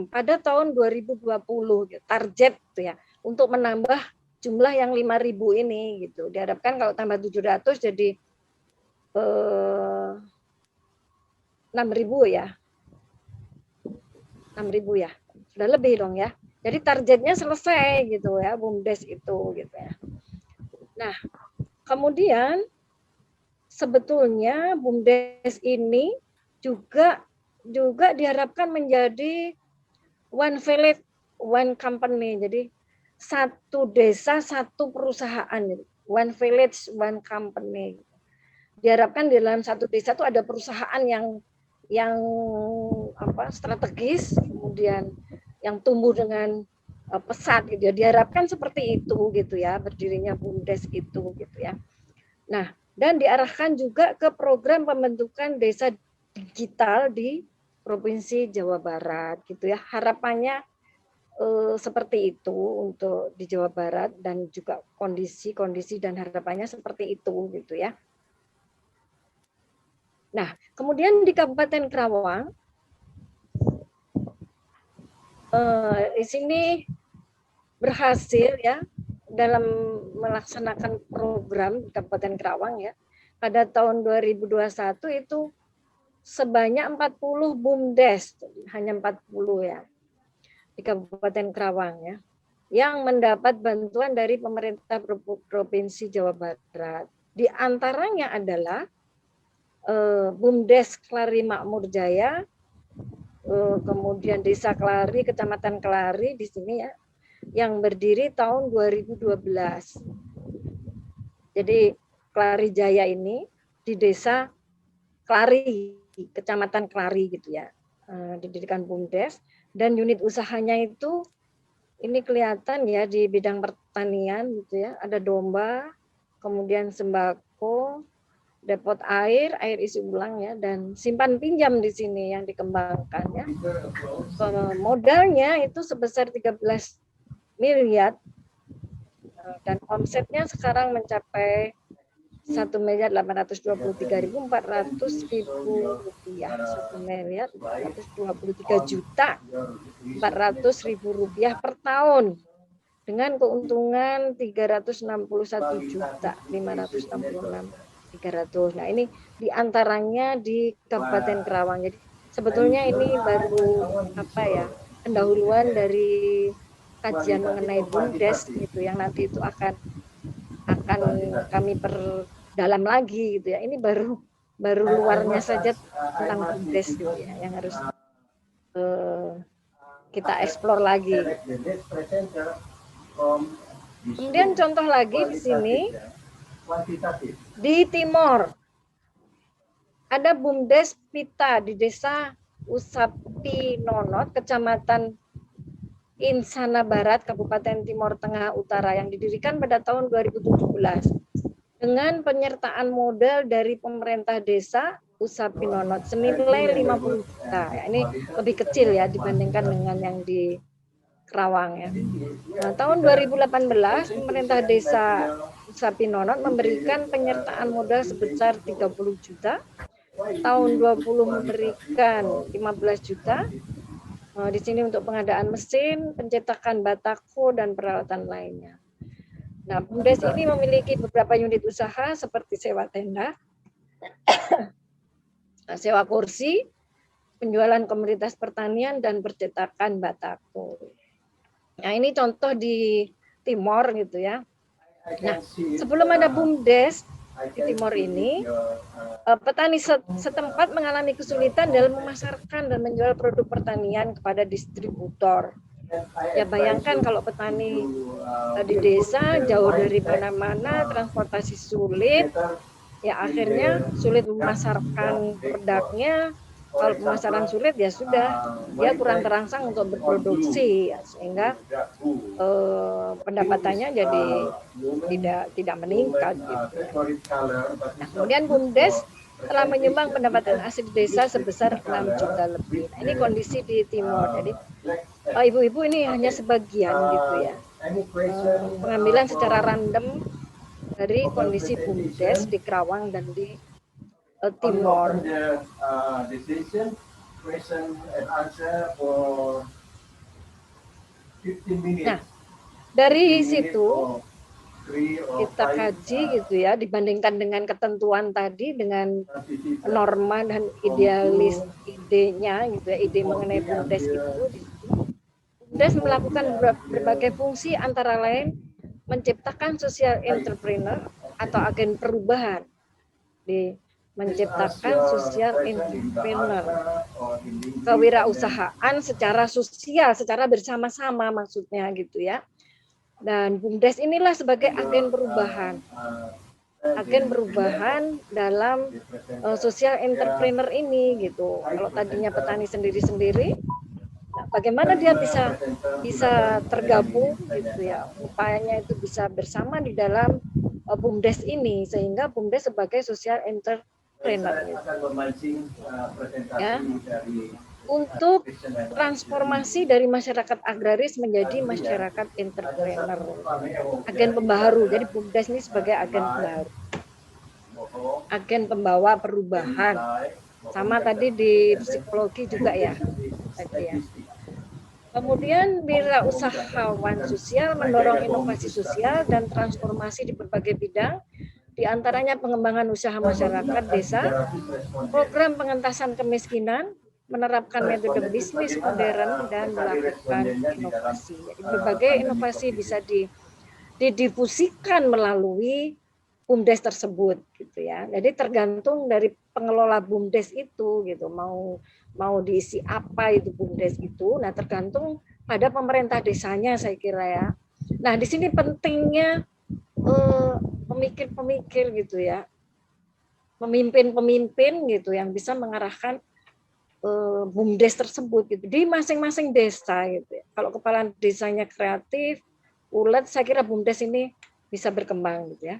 pada tahun 2020 gitu, target gitu ya, untuk menambah jumlah yang 5.000 ini gitu. Diharapkan kalau tambah 700 jadi 6.000 ya. 6.000 ya. Sudah lebih dong ya. Jadi targetnya selesai gitu ya, BUMDes itu gitu ya. Nah, kemudian sebetulnya BUMDes ini juga diharapkan menjadi one village, one company. Jadi satu desa, satu perusahaan. One village, one company. Diharapkan di dalam satu desa itu ada perusahaan yang strategis, kemudian yang tumbuh dengan pesat gitu ya. Diharapkan seperti itu gitu ya, berdirinya BUMDes itu gitu ya. Nah, dan diarahkan juga ke program pembentukan desa digital di Provinsi Jawa Barat gitu ya. Harapannya seperti itu untuk di Jawa Barat, dan juga kondisi dan harapannya seperti itu gitu ya. Nah, kemudian di Kabupaten Karawang di sini berhasil ya dalam melaksanakan program di Kabupaten Karawang ya. Pada tahun 2021 itu sebanyak 40 BUMDes, hanya 40 ya di Kabupaten Karawang ya, yang mendapat bantuan dari pemerintah Provinsi Jawa Barat. Di antaranya adalah BUMDes Klari Makmur Jaya, kemudian Desa Klari, Kecamatan Klari di sini ya, yang berdiri tahun 2012. Jadi Klari Jaya ini di Desa Klari, Kecamatan Klari gitu ya, didirikan BUMDes, dan unit usahanya itu ini kelihatan ya di bidang pertanian gitu ya, ada domba, kemudian sembako, depot air isi ulang ya, dan simpan pinjam di sini yang dikembangkan ya. Modalnya itu sebesar 13 miliar dan omsetnya sekarang mencapai 1.823.400.000 rupiah, 1.823.400.000 rupiah per tahun, dengan keuntungan 361.566.300. Nah, ini diantaranya di Kabupaten Karawang. Jadi sebetulnya ini baru pendahuluan dari kajian mengenai BUMDes gitu, yang nanti itu akan kami perdalam lagi gitu ya. Ini baru luarnya saja tentang BUMDes gitu ya, yang harus kita eksplor lagi. Kemudian contoh lagi di sini di Timor ada BUMDes Pita di Desa Usapi Nonot, Kecamatan Insana Barat, Kabupaten Timor Tengah Utara, yang didirikan pada tahun 2017 dengan penyertaan modal dari pemerintah desa Usapi Nonot senilai 50 juta. Ya, ini lebih kecil ya dibandingkan dengan yang di Kerawang ya. Nah, tahun 2018 pemerintah desa Sapinonot memberikan penyertaan modal sebesar 30 juta. Tahun 20 memberikan 15 juta. Di sini untuk pengadaan mesin, pencetakan batako dan peralatan lainnya. Nah, BUMDes ini memiliki beberapa unit usaha seperti sewa tenda, sewa kursi, penjualan komoditas pertanian, dan percetakan batako. Nah, ini contoh di Timor gitu ya. Nah, sebelum ada BUMDes di Timor ini, petani setempat mengalami kesulitan dalam memasarkan dan menjual produk pertanian kepada distributor. Ya bayangkan kalau petani di desa jauh dari mana-mana, transportasi sulit, ya akhirnya sulit memasarkan produknya. Kalau pemasaran sulit ya sudah, dia kurang terangsang untuk berproduksi, ya, sehingga pendapatannya jadi tidak meningkat. Gitu. Nah, kemudian BUMDes telah menyumbang pendapatan asli desa sebesar 6 juta lebih. Nah, ini kondisi di Timor. Jadi ibu-ibu ini hanya sebagian gitu ya. Pengambilan secara random dari kondisi BUMDes di Kerawang dan di Timor. Nah, dari situ kita kaji gitu ya, dibandingkan dengan ketentuan tadi, dengan norma dan idealis idenya gitu ya, ide mengenai BUMDes itu. BUMDes melakukan berbagai fungsi, antara lain menciptakan social entrepreneur atau agen perubahan, menciptakan social entrepreneur, kewirausahaan secara sosial, secara bersama-sama maksudnya gitu ya. Dan BUMDes inilah sebagai agen perubahan dalam social entrepreneur ini gitu. Kalau tadinya petani sendiri-sendiri, nah, bagaimana dia bisa tergabung gitu ya, upayanya itu bisa bersama di dalam BUMDes ini, sehingga BUMDes sebagai social entrepreneur gitu. Ya. Untuk transformasi dari masyarakat agraris menjadi masyarakat entrepreneur, agen pembaharu. Jadi BUMDes ini sebagai agen pembaharu, agen pembawa perubahan. Sama tadi di psikologi juga ya. Kemudian wirausahawan sosial mendorong inovasi sosial dan transformasi di berbagai bidang, di antaranya pengembangan usaha masyarakat desa, program pengentasan kemiskinan, menerapkan metode bisnis modern, dan melakukan inovasi. Jadi berbagai inovasi bisa didifusikan melalui BUMDes tersebut gitu ya. Jadi tergantung dari pengelola BUMDes itu gitu, mau diisi apa itu BUMDes itu. Nah, tergantung pada pemerintah desanya saya kira ya. Nah, di sini pentingnya pemikir-pemikir gitu ya, pemimpin-pemimpin gitu yang bisa mengarahkan BUMDes tersebut gitu di masing-masing desa gitu ya. Kalau kepala desanya kreatif, ulet, saya kira BUMDes ini bisa berkembang gitu ya.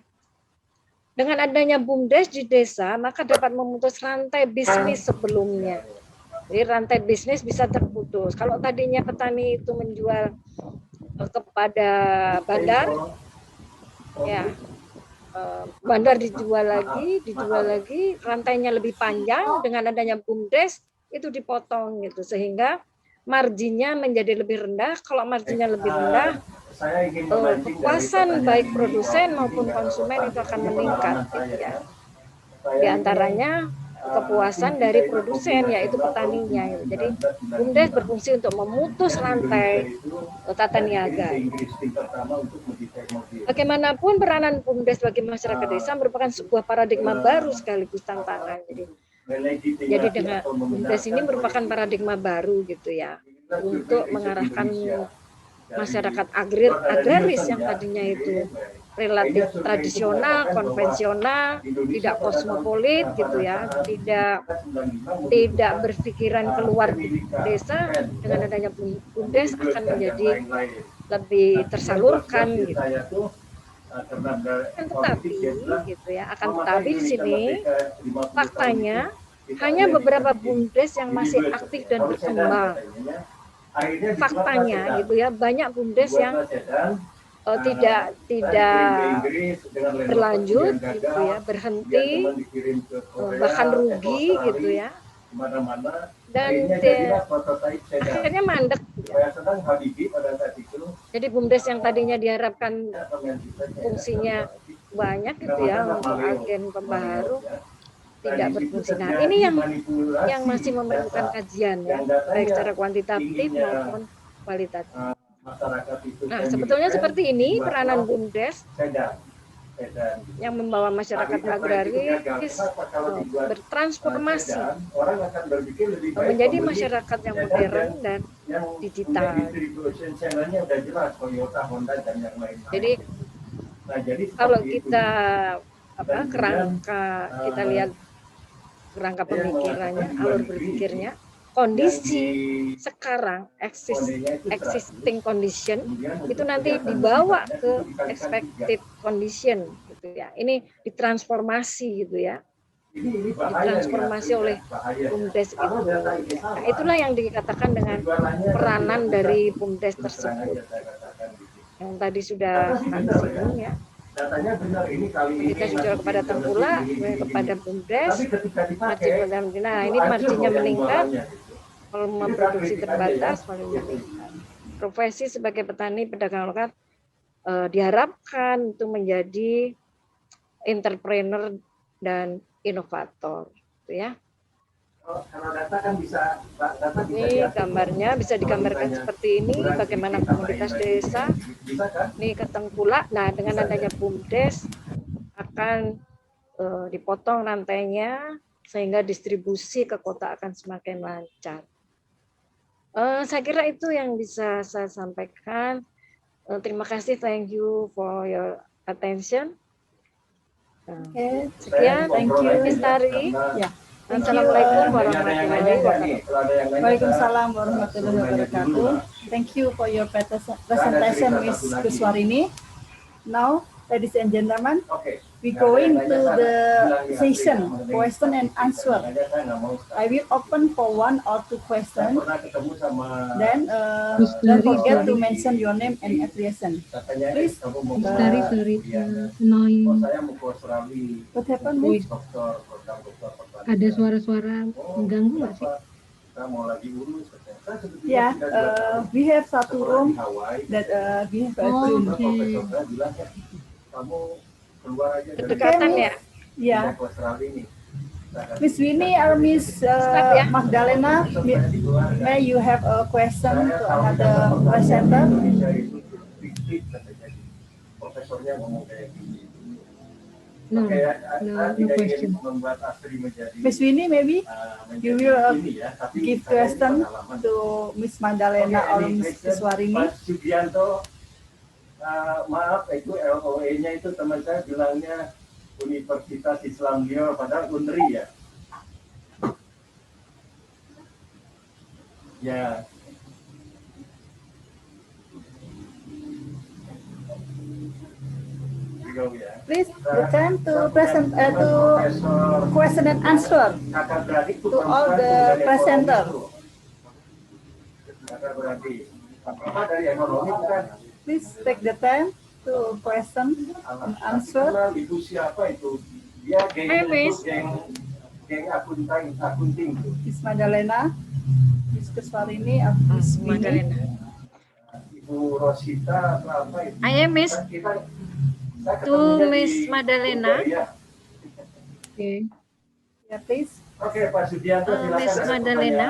Dengan adanya BUMDes di desa, maka dapat memutus rantai bisnis sebelumnya. Jadi rantai bisnis bisa terputus. Kalau tadinya petani itu menjual kepada bandar, ya bandar dijual lagi, rantainya lebih panjang. Dengan adanya BUMDes itu dipotong gitu, sehingga marginnya menjadi lebih rendah. Kalau marginnya lebih rendah, kepuasan baik produsen maupun konsumen itu akan meningkat gitu ya. Di antaranya kepuasan dari produsen, yaitu petaninya gitu. Jadi BUMDes berfungsi untuk memutus rantai tata niaga. Bagaimanapun peranan BUMDes bagi masyarakat desa merupakan sebuah paradigma baru sekaligus tantangan. Jadi dengan BUMDes ini merupakan paradigma baru gitu ya, untuk mengarahkan masyarakat agraris yang tadinya itu relatif tradisional, konvensional, tidak kosmopolit gitu ya, tidak berpikiran keluar desa. Dengan adanya BUMDes akan menjadi lebih tersalurkan gitu. Akan tetapi di sini faktanya hanya beberapa BUMDes yang masih aktif dan berkembang. akhirnya dibuatlah faktanya sedan. gitu ya, banyak BUMDes yang Dibuatlah sedan, tidak dikirim ke Inggris dengan Land Rover berlanjut yang gagal, gitu ya, kemudian berhenti, teman dikirim ke Korea, bahkan ke rugi Australia, gitu ya, kemana-mana. dan Akhirnya jadilah prototipe sedan. akhirnya mandek gitu ya. Saya senang Habibie pada saat itu. Jadi BUMDes yang tadinya diharapkan fungsinya banyak gitu ya untuk agen pembaharu tidak berfungsi. Nah, ini yang masih memerlukan kajian ya, baik secara kuantitatif maupun kualitatif. Masyarakat itu Nah, sebetulnya seperti ini peranan BUMDes sedan. yang membawa masyarakat agraris bertransformasi orang akan berpikir lebih baik menjadi membeli masyarakat yang sedan modern dan yang digital. punya distribution channel-nya udah jelas, Toyota, Honda, dan yang lain-lain. Jadi Nah, jadi kalau seperti itu. kita Dan kerangka kita lihat kerangka yang pemikirannya, mengatakan di alur luar negeri, berpikirnya, yang kondisi di sekarang kondenya itu existing condition kemudian itu untuk nanti kelihatan dibawa lebih banyak, ke itu dikalikan expected condition gitu ya. Ini ditransformasi gitu ya. ini bahaya Ditransformasi nih, oleh bahaya. BUMDes Kalau itu. data ini salah, Nah, itulah yang dikatakan dengan penjualannya peranan tidak dari bisa. BUMDes Terus terang tersebut. aja saya katakan gitu. Yang tadi sudah Data sih kami benar, singgung ya. Datanya benar, ini kali ini Kita bicara kepada masih Tengkulak, gini. kepada BUMDes, Tapi ketika dipakai, margin pada nah ini itu marginnya hancur loh yang meningkat, jualannya, gitu. volume Jadi produksi kritik aja terbatas, ya. volume Gitu. meningkat. Profesi sebagai petani pedagang lokal diharapkan untuk menjadi entrepreneur dan inovator, gitu ya. Kalau data kan bisa, data bisa Ini diatur. gambarnya bisa digambarkan Kalau seperti ini, kurang bagaimana sedikit, komunitas tambahin lagi. desa. Bisa kan? Ini ke Tengkulak. Nah, dengan adanya BUMDes akan dipotong rantainya sehingga distribusi ke kota akan semakin lancar. Saya kira itu yang bisa saya sampaikan. Terima kasih, thank you for your attention. Okay. Sekian, Thank you. Miss Tari. Ya. Thank you. Assalamualaikum Ada yang warahmatullahi nanya nggak nih? wabarakatuh. Kalau ada yang nanya, Waalaikumsalam saya warahmatullahi suruh nanya dulu wabarakatuh. lah. Thank you for your presentation, Ms. Kuswarini. Now, ladies and gentlemen, Oke. we going to the session question and answer. I will open for 1 or 2 questions. Then don't forget to mention your name and affiliation. Please. Sorry, annoying. Saya mau ke Australia. What happened, Miss? Dokter. Ada suara-suara mengganggu nggak sih? Saya mau lagi urus. Yeah, we have satu room that we have a Zoom. Okay. Kamu keluar aja dari Berdekatan ya. Yeah. ke Australia ini. Miss Winnie or Miss Start, ya. Magdalena, may you have a question to another presenter? Profesornya ngomong kayak gini. No, Oke, no tidak question. ingin membuat Astri menjadi Miss Winnie, maybe you will ini ya, tapi give saya question pengalaman. to Miss Magdalena Oke, or any Miss question? Kuswarini. Pak Sugianto, maaf itu LOE-nya itu teman saya bilangnya Universitas Islam Lior, padahal UNRI ya. Ya. Go, ya. Please return to present to question and answer Kakak beradik tuh to all perempuan the tuh dari presenter. ekonomi tuh. Kakak beradik. Apa dari ekonomi bukan? Please take the time to question and answer. Itu siapa itu? Dia geng Miss. geng akunting tuh. Miss Magdalena, Miss Kuswarini, or Miss Winnie. Magdalena. Ibu Rosita atau apa itu? I am Miss Saya to ketemunya Miss di Magdalena. Bulgaria. Okay. Yeah, please. Oke, Pak Sugianto, silakan. Miss ada Magdalena.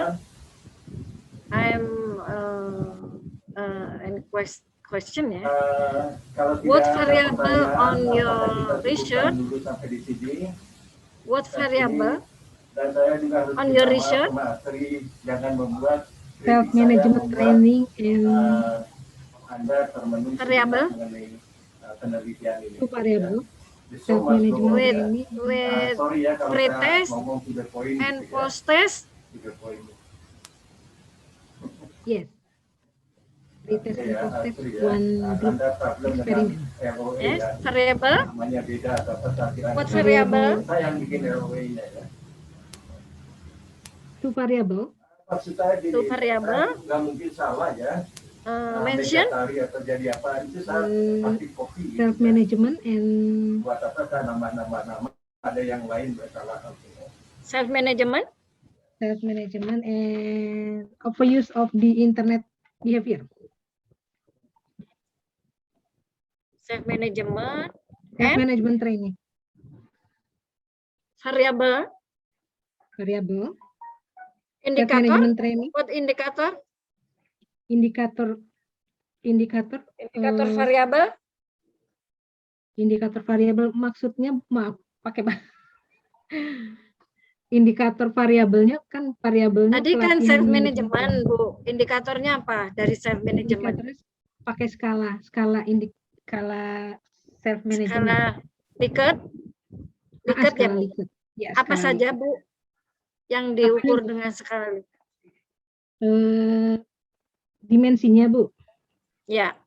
pertanyaan. I'm in question ya. Kalau tidak What ada variable pertanyaan, on maka your kita cukupkan research? dulu sampai di sini. What variable Dan saya juga harus on minta your maaf research? sama Astri, jangan membuat Self kritik saya management membuat, training and Anda termenung Variable? mengenai penelitian ini. two variable. The show Self must go management on, ya. training. with Sorry ya kalau saya pretest ngomong to the point and gitu ya. post test? To the point. Yes. Retest and Ya, post test Astri ya. one group Ada problem dengan experiment. LOE Yes, ya. variable. Namanya beda atau persakiran. What variable? Saya yang bikin LOE-nya ya. Two variable. maksud saya Itu variabel. nggak mungkin salah ya. Mention Megatari atau jadi apa itu salah pasti copy. Gitu, Self management and buat apa kan nambah nama ada yang lain bersalah. Okay. self management. self management and overuse of the internet behavior. Self management Self and management training. variable. Variable. Self Indikator. management training. What indikator? Indikator Variabel. indikator variabel maksudnya maaf pakai indikator variabelnya kan variabelnya Tadi kan pelatihan self management, Bu. Indikatornya apa dari self management? indikatornya pakai skala self management. Skala Likert. Likert ya, Bu? Likert. Ya, Apa skala saja, Likert. Bu, yang diukur dengan skala Likert? Dimensinya, Bu. Ya.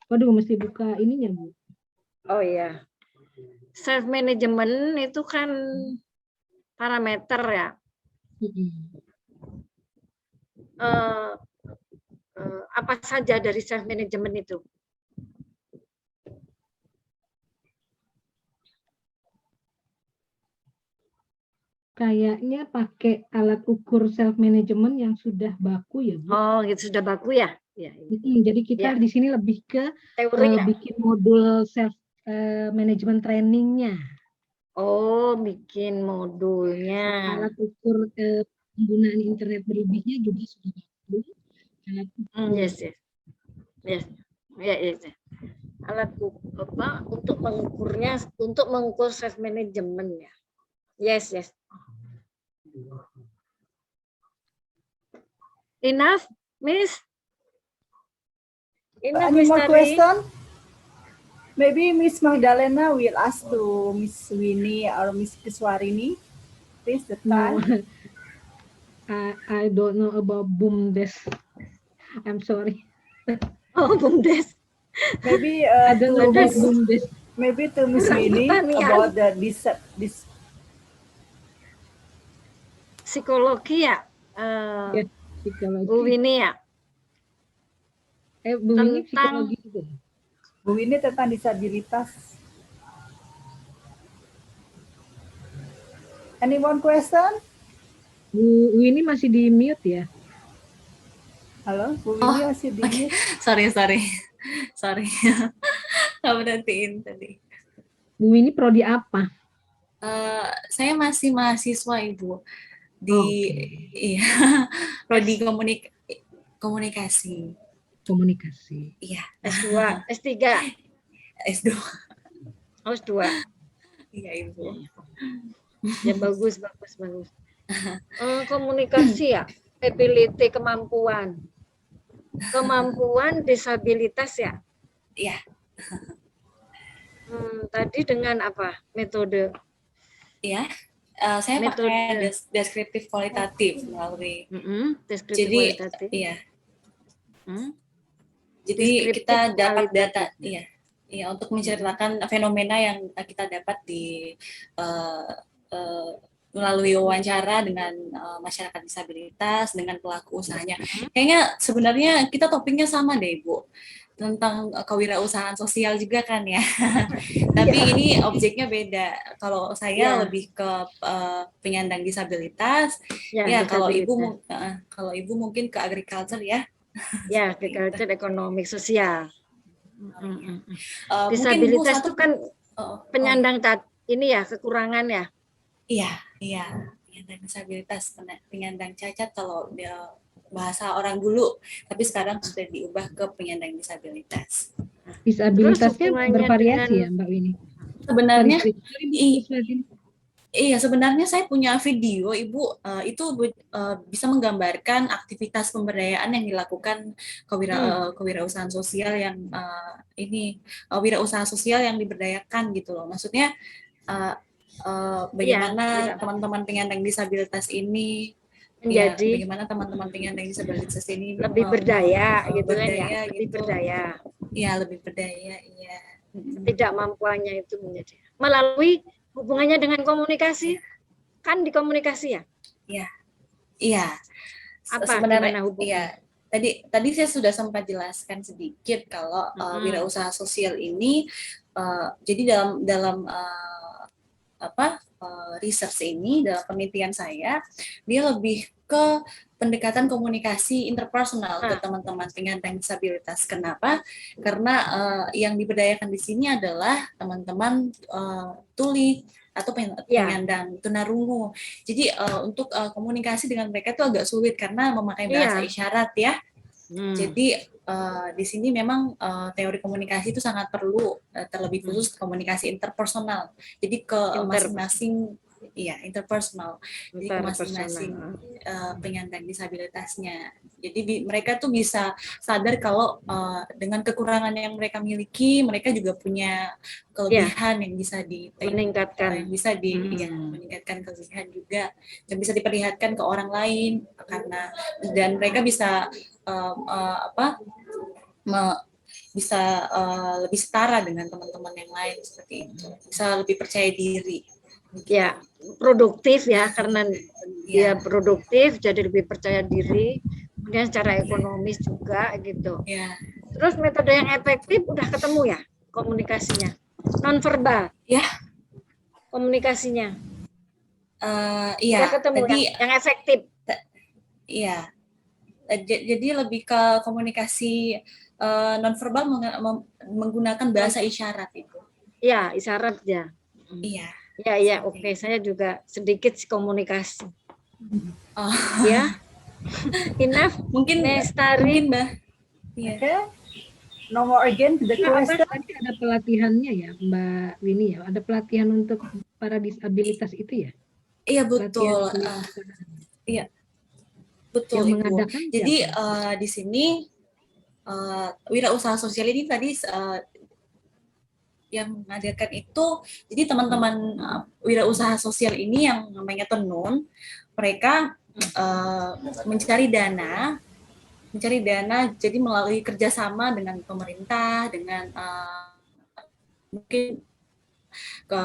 Waduh, mesti buka ininya, Bu. Oh iya. Self management itu kan parameter ya. Apa saja dari self management itu? Kayaknya pakai alat ukur self management yang sudah baku ya, Bu. Oh, gitu sudah baku ya? Ya. Jadi kita di sini lebih ke Teorinya. bikin modul self management trainingnya. Oh, bikin modulnya. Alat ukur penggunaan internet berlebihnya juga sudah baku. Alat ukur. Yes. Alat ukur apa untuk mengukurnya, untuk mengukur self management ya. Yes. Enough, Miss. Enough, Any Miss more Tari. question? Maybe Miss Magdalena will ask to Miss Winnie or Miss Kiswarini. Please the No, time. I don't know about BUMDes. I'm sorry. Oh, BUMDes. Maybe I don't know about to BUMDes. maybe to Miss Winnie about the this Psikologi ya. Ya, psikologi. Bu Winnie ya. Bu Winnie psikologi juga. Bu Winnie tentang disabilitas. Anyone question? Bu Winnie masih di mute ya? Halo, Bu Winnie masih di mute. Sorry. Nggak berhentiin tadi. Bu Winnie prodi apa? Saya masih mahasiswa, Ibu. Iya, prodi komunikasi. Komunikasi. Iya. S2, S3. S2. Oh, S2. Iya, Ibu. Ya bagus. Komunikasi ya, ability, kemampuan disabilitas ya. Iya. Tadi dengan apa metode? Iya. Saya Metode. pakai deskriptif kualitatif melalui. Deskriptif Jadi, kualitatif. iya. Jadi Deskriptif kita dapat kualitatif. data, iya, untuk menceritakan fenomena yang kita dapat di melalui wawancara dengan masyarakat disabilitas, dengan pelaku usahanya. Kayaknya sebenarnya kita topiknya sama deh, Bu, tentang kewirausahaan sosial juga kan ya. Tapi ini objeknya beda. Kalau saya lebih ke penyandang disabilitas, ya kalau ibu mungkin ke agriculture ya. Ya, agriculture, ekonomi, sosial. Mungkin Disabilitas itu kan penyandang ini ya, kekurangan ya. Iya, penyandang disabilitas, penyandang cacat kalau dia bahasa orang dulu, tapi sekarang sudah diubah ke penyandang disabilitas. Disabilitasnya bervariasi ya, Mbak Winnie? Sebenarnya, iya, sebenarnya saya punya video, Ibu, itu bisa menggambarkan aktivitas pemberdayaan yang dilakukan kewirausahaan sosial yang wirausaha sosial yang diberdayakan gitu loh. Maksudnya bagaimana teman-teman penyandang disabilitas ini menjadi bagaimana teman-teman penyandang disabilitas ini lebih berdaya gitu kan ya, lebih gitu. berdaya. Iya, lebih berdaya, iya. Tidak mampuannya itu menjadi melalui hubungannya dengan komunikasi, kan di komunikasi ya? Iya. Apa Sebenarnya gimana hubungannya? iya. Tadi saya sudah sempat jelaskan sedikit kalau wirausaha sosial ini jadi dalam research ini, dalam penelitian saya, dia lebih ke pendekatan komunikasi interpersonal ke teman-teman penyandang disabilitas. Kenapa? Karena yang diberdayakan di sini adalah teman-teman tuli atau penyandang tunarungu. Jadi untuk komunikasi dengan mereka itu agak sulit karena memakai bahasa isyarat ya. Jadi di sini memang teori komunikasi itu sangat perlu, terlebih khusus komunikasi interpersonal. Jadi ke masing-masing, interpersonal. Jadi ke masing-masing penyandang disabilitasnya. Jadi mereka tuh bisa sadar kalau dengan kekurangan yang mereka miliki, mereka juga punya kelebihan yang bisa meningkatkan, meningkatkan kelebihan juga, dan bisa diperlihatkan ke orang lain dan mereka bisa bisa lebih setara dengan teman-teman yang lain seperti itu, bisa lebih percaya diri. Ya, produktif ya, karena dia produktif jadi lebih percaya diri, kemudian secara ekonomis juga gitu. Ya. Terus metode yang efektif udah ketemu ya komunikasinya, nonverbal ya komunikasinya. Iya. Udah ketemu tadi yang efektif. Iya. Jadi lebih ke komunikasi nonverbal menggunakan bahasa isyarat itu. Iya, isyarat ya. Iya. Ya, oke. Saya juga sedikit komunikasi. Ya, enough. Mungkin Mbak. Iya. Okay. No more again the question. Nanti ada pelatihannya ya, Mbak Winnie ya. Ada pelatihan untuk para disabilitas itu ya? Iya betul. Iya. Betul, Ibu. Jadi di sini wirausaha sosial ini tadi yang mengadakan itu, jadi teman-teman wirausaha sosial ini yang namanya tenun, mereka mencari dana jadi melalui kerjasama dengan pemerintah, dengan mungkin ke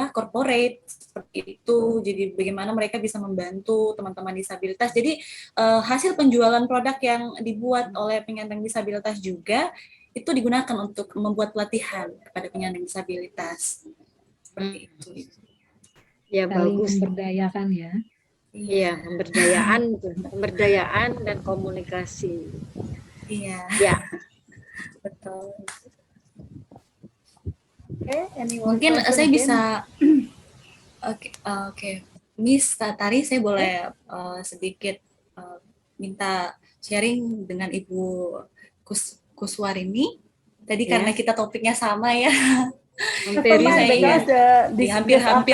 corporate seperti itu. Jadi bagaimana mereka bisa membantu teman-teman disabilitas. Jadi hasil penjualan produk yang dibuat oleh penyandang disabilitas juga itu digunakan untuk membuat pelatihan kepada penyandang disabilitas. Seperti itu. Ya, bagus. Memberdayakan ya. Iya, pemberdayaan dan komunikasi. Iya. Ya. Betul. Mungkin saya bisa Oke. Miss Tari, saya boleh sedikit minta sharing dengan Ibu Kuswarini. Tadi karena kita topiknya sama ya. Hampir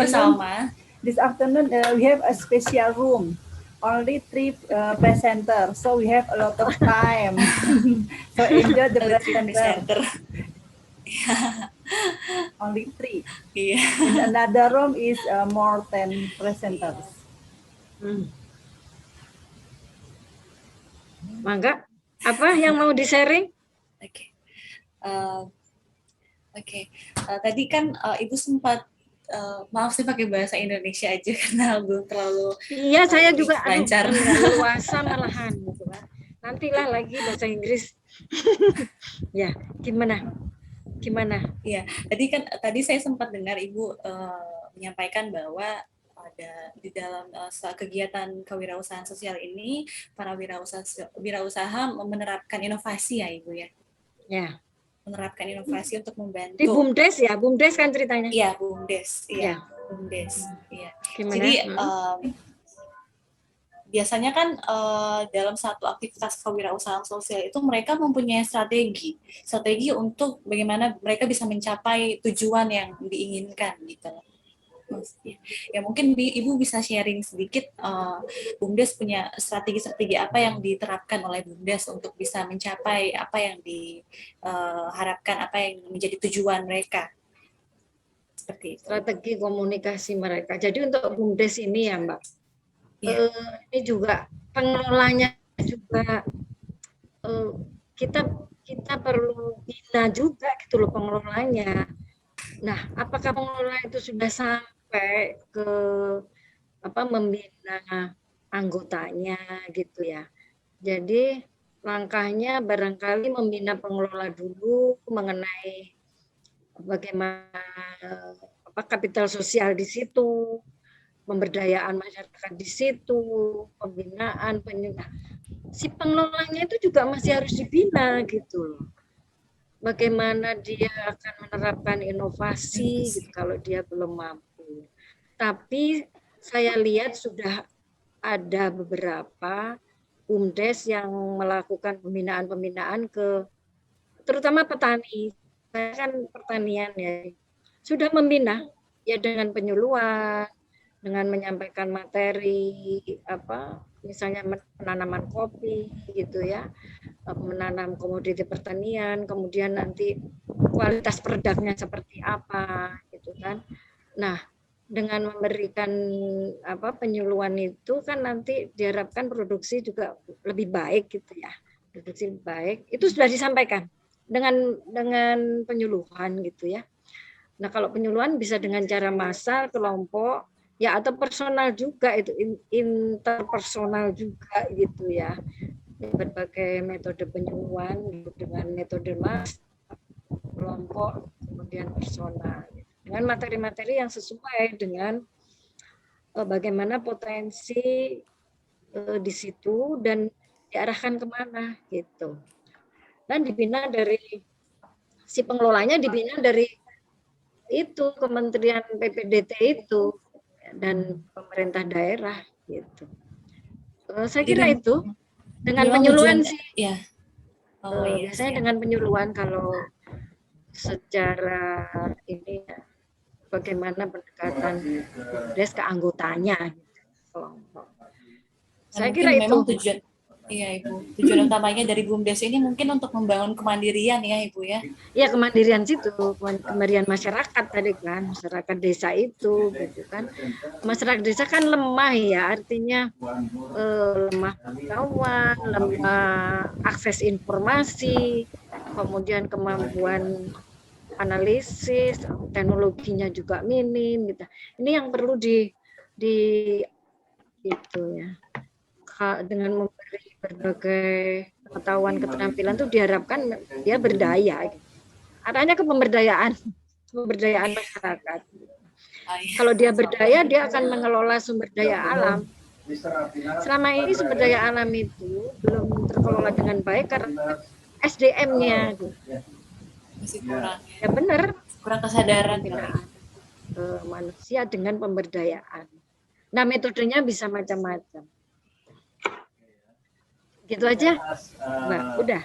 sama. This afternoon we have a special room. Only 3 presenters, so we have a lot of time. So enjoy the presenter. Only 3. Yeah. In another room is more 10 presenters. Mangga, apa yang mau di-sharing? Oke. Tadi kan Ibu sempat maaf sih pakai bahasa Indonesia aja karena belum terlalu. Iya, saya juga lancar. Luasa malahan gitu kan. Nantilah lagi bahasa Inggris. Ya, gimana? Ya, tadi saya sempat dengar Ibu menyampaikan bahwa ada di dalam kegiatan kewirausahaan sosial ini para wirausaha menerapkan inovasi ya Ibu ya. Ya. Menerapkan inovasi untuk membantu. Di BUMDes ya, BUMDes kan ceritanya. Iya, BUMDes. Iya, BUMDes. Iya. Gimana? Jadi biasanya kan dalam satu aktivitas kewirausahaan sosial itu mereka mempunyai strategi untuk bagaimana mereka bisa mencapai tujuan yang diinginkan gitu. Ya mungkin Ibu bisa sharing sedikit BUMDes punya strategi apa yang diterapkan oleh BUMDes untuk bisa mencapai apa yang diharapkan, apa yang menjadi tujuan mereka. Seperti itu. Strategi komunikasi mereka. Jadi untuk BUMDes ini ya Mbak, ini juga pengelolanya juga kita perlu bina juga gitu loh pengelolanya. Nah, apakah pengelola itu sudah sampai ke membina anggotanya gitu ya. Jadi langkahnya barangkali membina pengelola dulu mengenai bagaimana kapital sosial di situ, pemberdayaan masyarakat di situ, pembinaan, si pengelolanya itu juga masih harus dibina gitu loh. Bagaimana dia akan menerapkan inovasi gitu kalau dia belum mampu. Tapi saya lihat sudah ada beberapa BUMDes yang melakukan pembinaan-pembinaan ke terutama petani. Saya kan pertanian ya. Sudah membina ya dengan penyuluhan, dengan menyampaikan materi misalnya penanaman kopi gitu ya, menanam komoditi pertanian, kemudian nanti kualitas produknya seperti apa gitu kan. Nah, dengan memberikan penyuluhan itu kan nanti diharapkan produksi juga lebih baik gitu ya. Produksi lebih baik itu sudah disampaikan dengan penyuluhan gitu ya. Nah, kalau penyuluhan bisa dengan cara massal, kelompok, ya atau personal juga, itu interpersonal juga gitu ya. Berbagai metode penyuluhan dengan metode massal, kelompok, kemudian personal. Dengan materi-materi yang sesuai dengan bagaimana potensi di situ dan diarahkan kemana gitu. Dan dibina dari si pengelolanya, dibina dari itu Kementerian PPDT itu dan pemerintah daerah gitu. Saya kira itu dengan penyuluhan sih. Ya. Biasanya dengan penyuluhan kalau secara ini bagaimana pendekatan BUMDes ke anggotanya kelompok. Saya kira itu. Memang tujuan utamanya dari BUMDes ini mungkin untuk membangun kemandirian ya Ibu ya. Ya, kemandirian situ, kemandirian masyarakat tadi kan, masyarakat desa itu gitu kan. Masyarakat desa kan lemah ya, artinya lemah pengetahuan, lemah akses informasi, kemudian kemampuan analisis, teknologinya juga minim gitu. Ini yang perlu itu ya. Dengan memberi berbagai pengetahuan keterampilan itu diharapkan dia berdaya. Arahnya ke pemberdayaan masyarakat. Kalau dia berdaya, dia akan mengelola sumber daya alam. Selama ini sumber daya alam itu belum terkelola dengan baik karena SDM-nya. Masih kurang. Ya benar. Kurang kesadaran manusia dengan pemberdayaan. Nah, metodenya bisa macam-macam. Gitu aja, Mbak. Udah.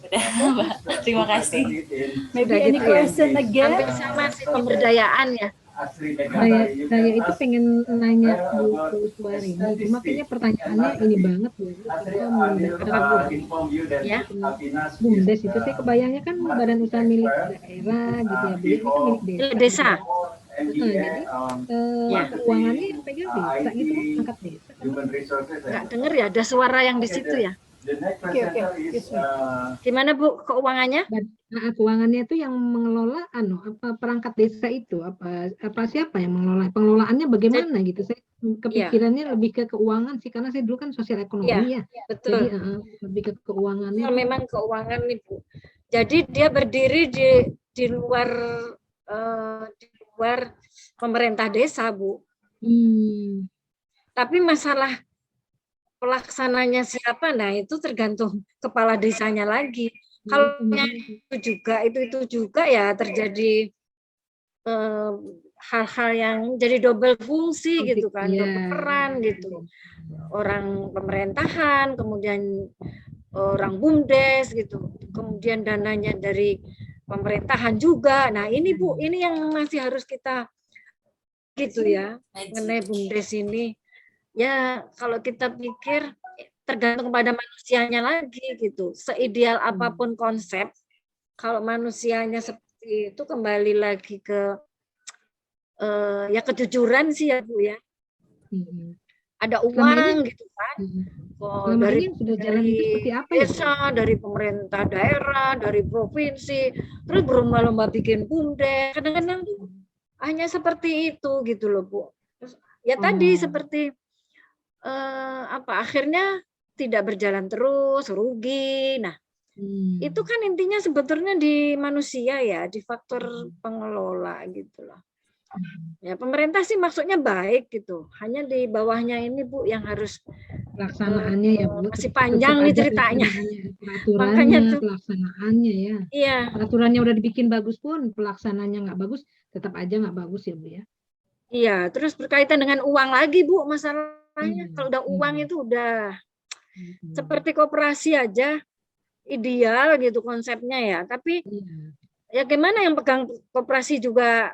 Mbak. Terima kasih. Maybe any question again? Hampir sama sih pemberdayaan ya. Saya itu pengen nanya Bu Suwari, cuma kayaknya pertanyaannya ini banget ya. Ya. BUMDes itu saya kebayangnya kan badan usaha milik daerah gitu ya, Bu. Itu milik desa. Desa. Jadi keuangannya yang pegang desa gitu, angkat desa. Nggak dengar ya, ada suara yang di situ ya. Oke. Gimana Bu keuangannya? Nah, keuangannya itu yang mengelola perangkat desa itu apa siapa yang mengelola? Pengelolaannya bagaimana gitu? Saya kepikirannya lebih ke keuangan sih, karena saya dulu kan sosial ekonomi ya. Betul. Jadi lebih ke keuangannya. Memang keuangan nih Bu. Jadi dia berdiri di luar pemerintah desa Bu. Tapi masalah pelaksananya siapa, nah itu tergantung kepala desanya lagi. Kalau itu juga ya terjadi hal-hal yang jadi double fungsi gitu kan, double peran gitu. Orang pemerintahan, kemudian orang BUMDes gitu, kemudian dananya dari pemerintahan juga. Nah ini Bu, ini yang masih harus kita gitu ya, mengenai BUMDes ini. Ya kalau kita pikir tergantung pada manusianya lagi gitu. Seideal apapun konsep, kalau manusianya seperti itu kembali lagi ke ya kejujuran sih ya Bu ya. Ada uang gitu kan. Dari desa, dari pemerintah daerah, dari provinsi, terus berlomba-lomba bikin BUMDes. Kadang-kadang tuh hanya seperti itu gitu loh Bu. Ya tadi seperti akhirnya tidak berjalan terus, rugi. Nah, itu kan intinya sebetulnya di manusia ya, di faktor pengelola gitu loh. Ya, pemerintah sih maksudnya baik gitu. Hanya di bawahnya ini Bu yang harus Pelaksanaannya ya Bu, masih tetap panjang nih aja ceritanya. peraturannya, Makanya tuh pelaksanaannya ya. iya, Peraturannya udah dibikin bagus pun, pelaksananya nggak bagus, tetap aja nggak bagus ya Bu ya. iya, terus berkaitan dengan uang lagi Bu masalahnya. Kalau udah uang itu udah seperti koperasi aja ideal gitu konsepnya ya. Tapi ya gimana yang pegang koperasi juga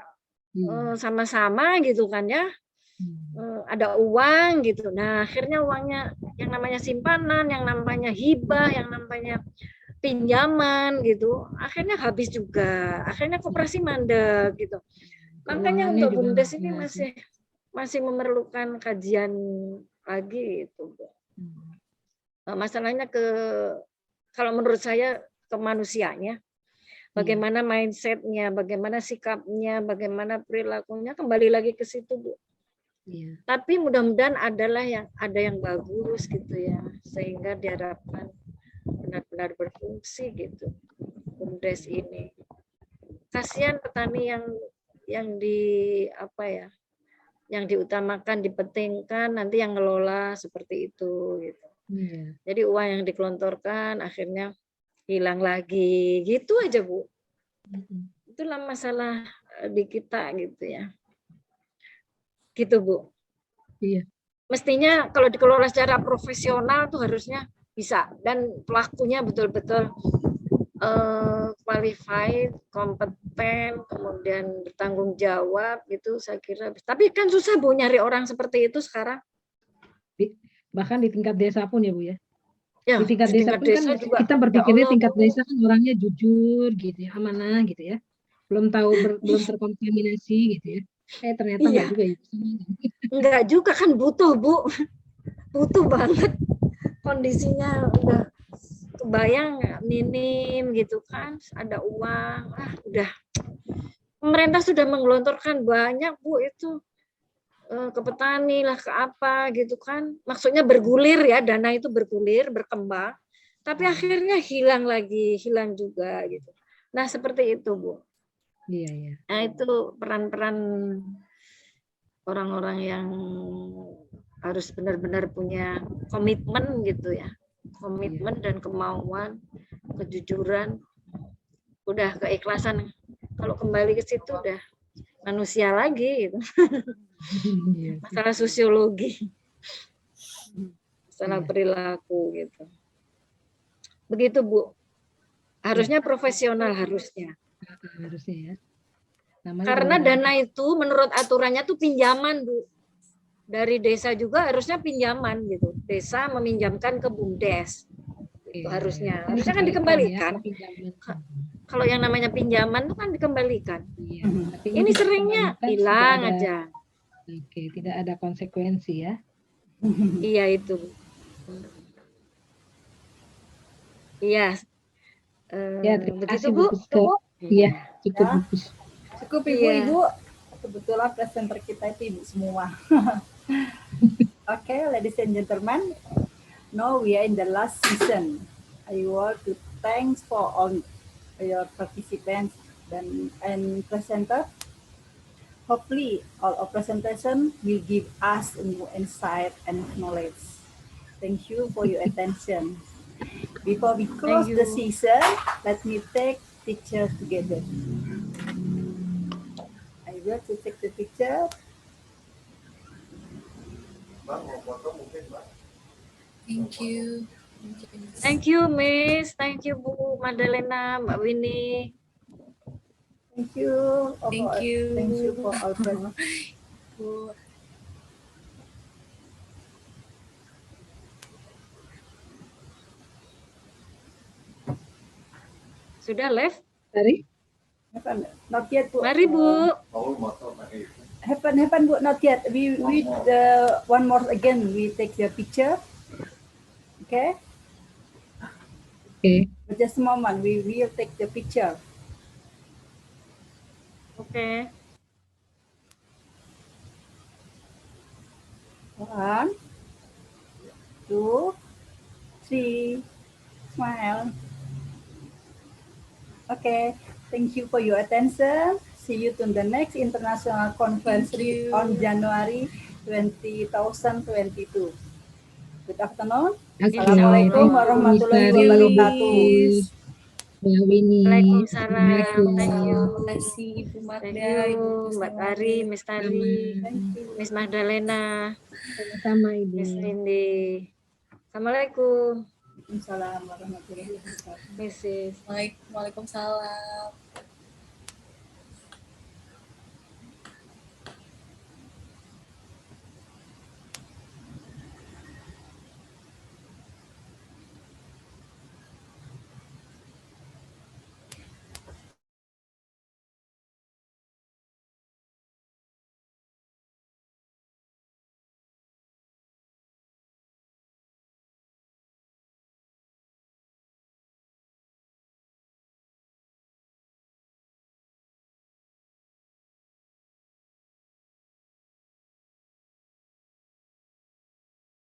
sama-sama gitu kan ya. Ada uang gitu. Nah, akhirnya uangnya yang namanya simpanan, yang namanya hibah, yang namanya pinjaman gitu. Akhirnya habis juga. Akhirnya koperasi mandek gitu. Makanya Keuangannya untuk juga BUMDes nggak ini jelas, masih memerlukan kajian lagi itu. Masalahnya kalau menurut saya ke manusianya. Bagaimana mindsetnya, bagaimana sikapnya, bagaimana perilakunya, kembali lagi ke situ Bu. Iya. Tapi mudah-mudahan ada yang bagus gitu ya, sehingga diharapkan benar-benar berfungsi gitu BUMDes ini. Kasihan petani yang yang diutamakan, dipentingkan, nanti yang ngelola seperti itu gitu. Iya. Jadi uang yang dikelontorkan akhirnya hilang lagi, gitu aja Bu. Itulah masalah di kita gitu ya. Gitu Bu. Iya. Mestinya kalau dikelola secara profesional tuh harusnya bisa, dan pelakunya betul-betul qualified, kompeten, kemudian bertanggung jawab gitu, saya kira. Tapi kan susah Bu nyari orang seperti itu sekarang. Bahkan di tingkat desa pun ya Bu ya. Ya, Di tingkat desa pun kan juga, kita berpikirnya tingkat desa kan orangnya jujur gitu ya, amanah gitu ya. Belum terkontaminasi gitu ya. Ternyata enggak juga ya. Enggak juga kan, butuh Bu. Butuh banget. Kondisinya udah kebayang minim gitu kan, ada uang, udah. Pemerintah sudah menggelontorkan banyak Bu itu ke petani lah, ke apa gitu kan. Maksudnya bergulir ya, dana itu bergulir, berkembang. Tapi akhirnya hilang lagi, hilang juga gitu. Nah seperti itu Bu. Iya. Nah itu peran-peran orang-orang yang harus benar-benar punya komitmen gitu ya. Komitmen dan kemauan, kejujuran, udah keikhlasan. Kalau kembali ke situ udah manusia lagi gitu. Masalah sosiologi, masalah perilaku gitu. Begitu Bu. Harusnya profesional harusnya. Harusnya ya. Karena dana itu menurut aturannya tuh pinjaman Bu. Dari desa juga harusnya pinjaman gitu. Desa meminjamkan ke BUMDes. Itu harusnya. Harusnya kan dikembalikan. Kalau yang namanya pinjaman itu kan dikembalikan. Iya, tapi ini seringnya hilang aja. Oke, tidak ada konsekuensi ya. Iya itu. Iya. Ya, terima kasih Bu. Iya, cukup bagus. Cukup Ibu-ibu. Kebetulan presenter kita itu ibu semua. Okay, ladies and gentlemen. Now we are in the last season. I want to thanks for all your participants and presenter. Hopefully, all our presentation will give us a new insight and knowledge. Thank you for your attention. Before we close the season, let me take picture together. I will to take the picture. Thank you. Thank you, Miss. Thank you, Bu Madalena, Mbak Winnie. Thank you. Thank you. Thank you for all present. Sudah live? Sorry? Not yet, Bu. Mari, Bu. Happen, Bu. Not yet. We one more again. We take the picture. Okay. Okay. But just a moment. We will take the picture. Okay. 1, 2, 3. Smile. Okay, thank you for your attention. See you to the next international conference Thank you. on January 2022. Good afternoon. Okay, Assalamualaikum thank you, warahmatullahi Miss Ari. wabarakatuh. Mbak Winnie. Waalaikumsalam. Assalamualaikum. Thank you. Terima kasih Ibu Thank Magda, you, Ibu Mbak Kusnawati. Tari, Miss Tari, Thank you. Miss Magdalena, Sama-sama, Ibu. Miss Nindi. Assalamualaikum, Waalaikumsalam warahmatullahi wabarakatuh. Mrs. Waalaikumsalam.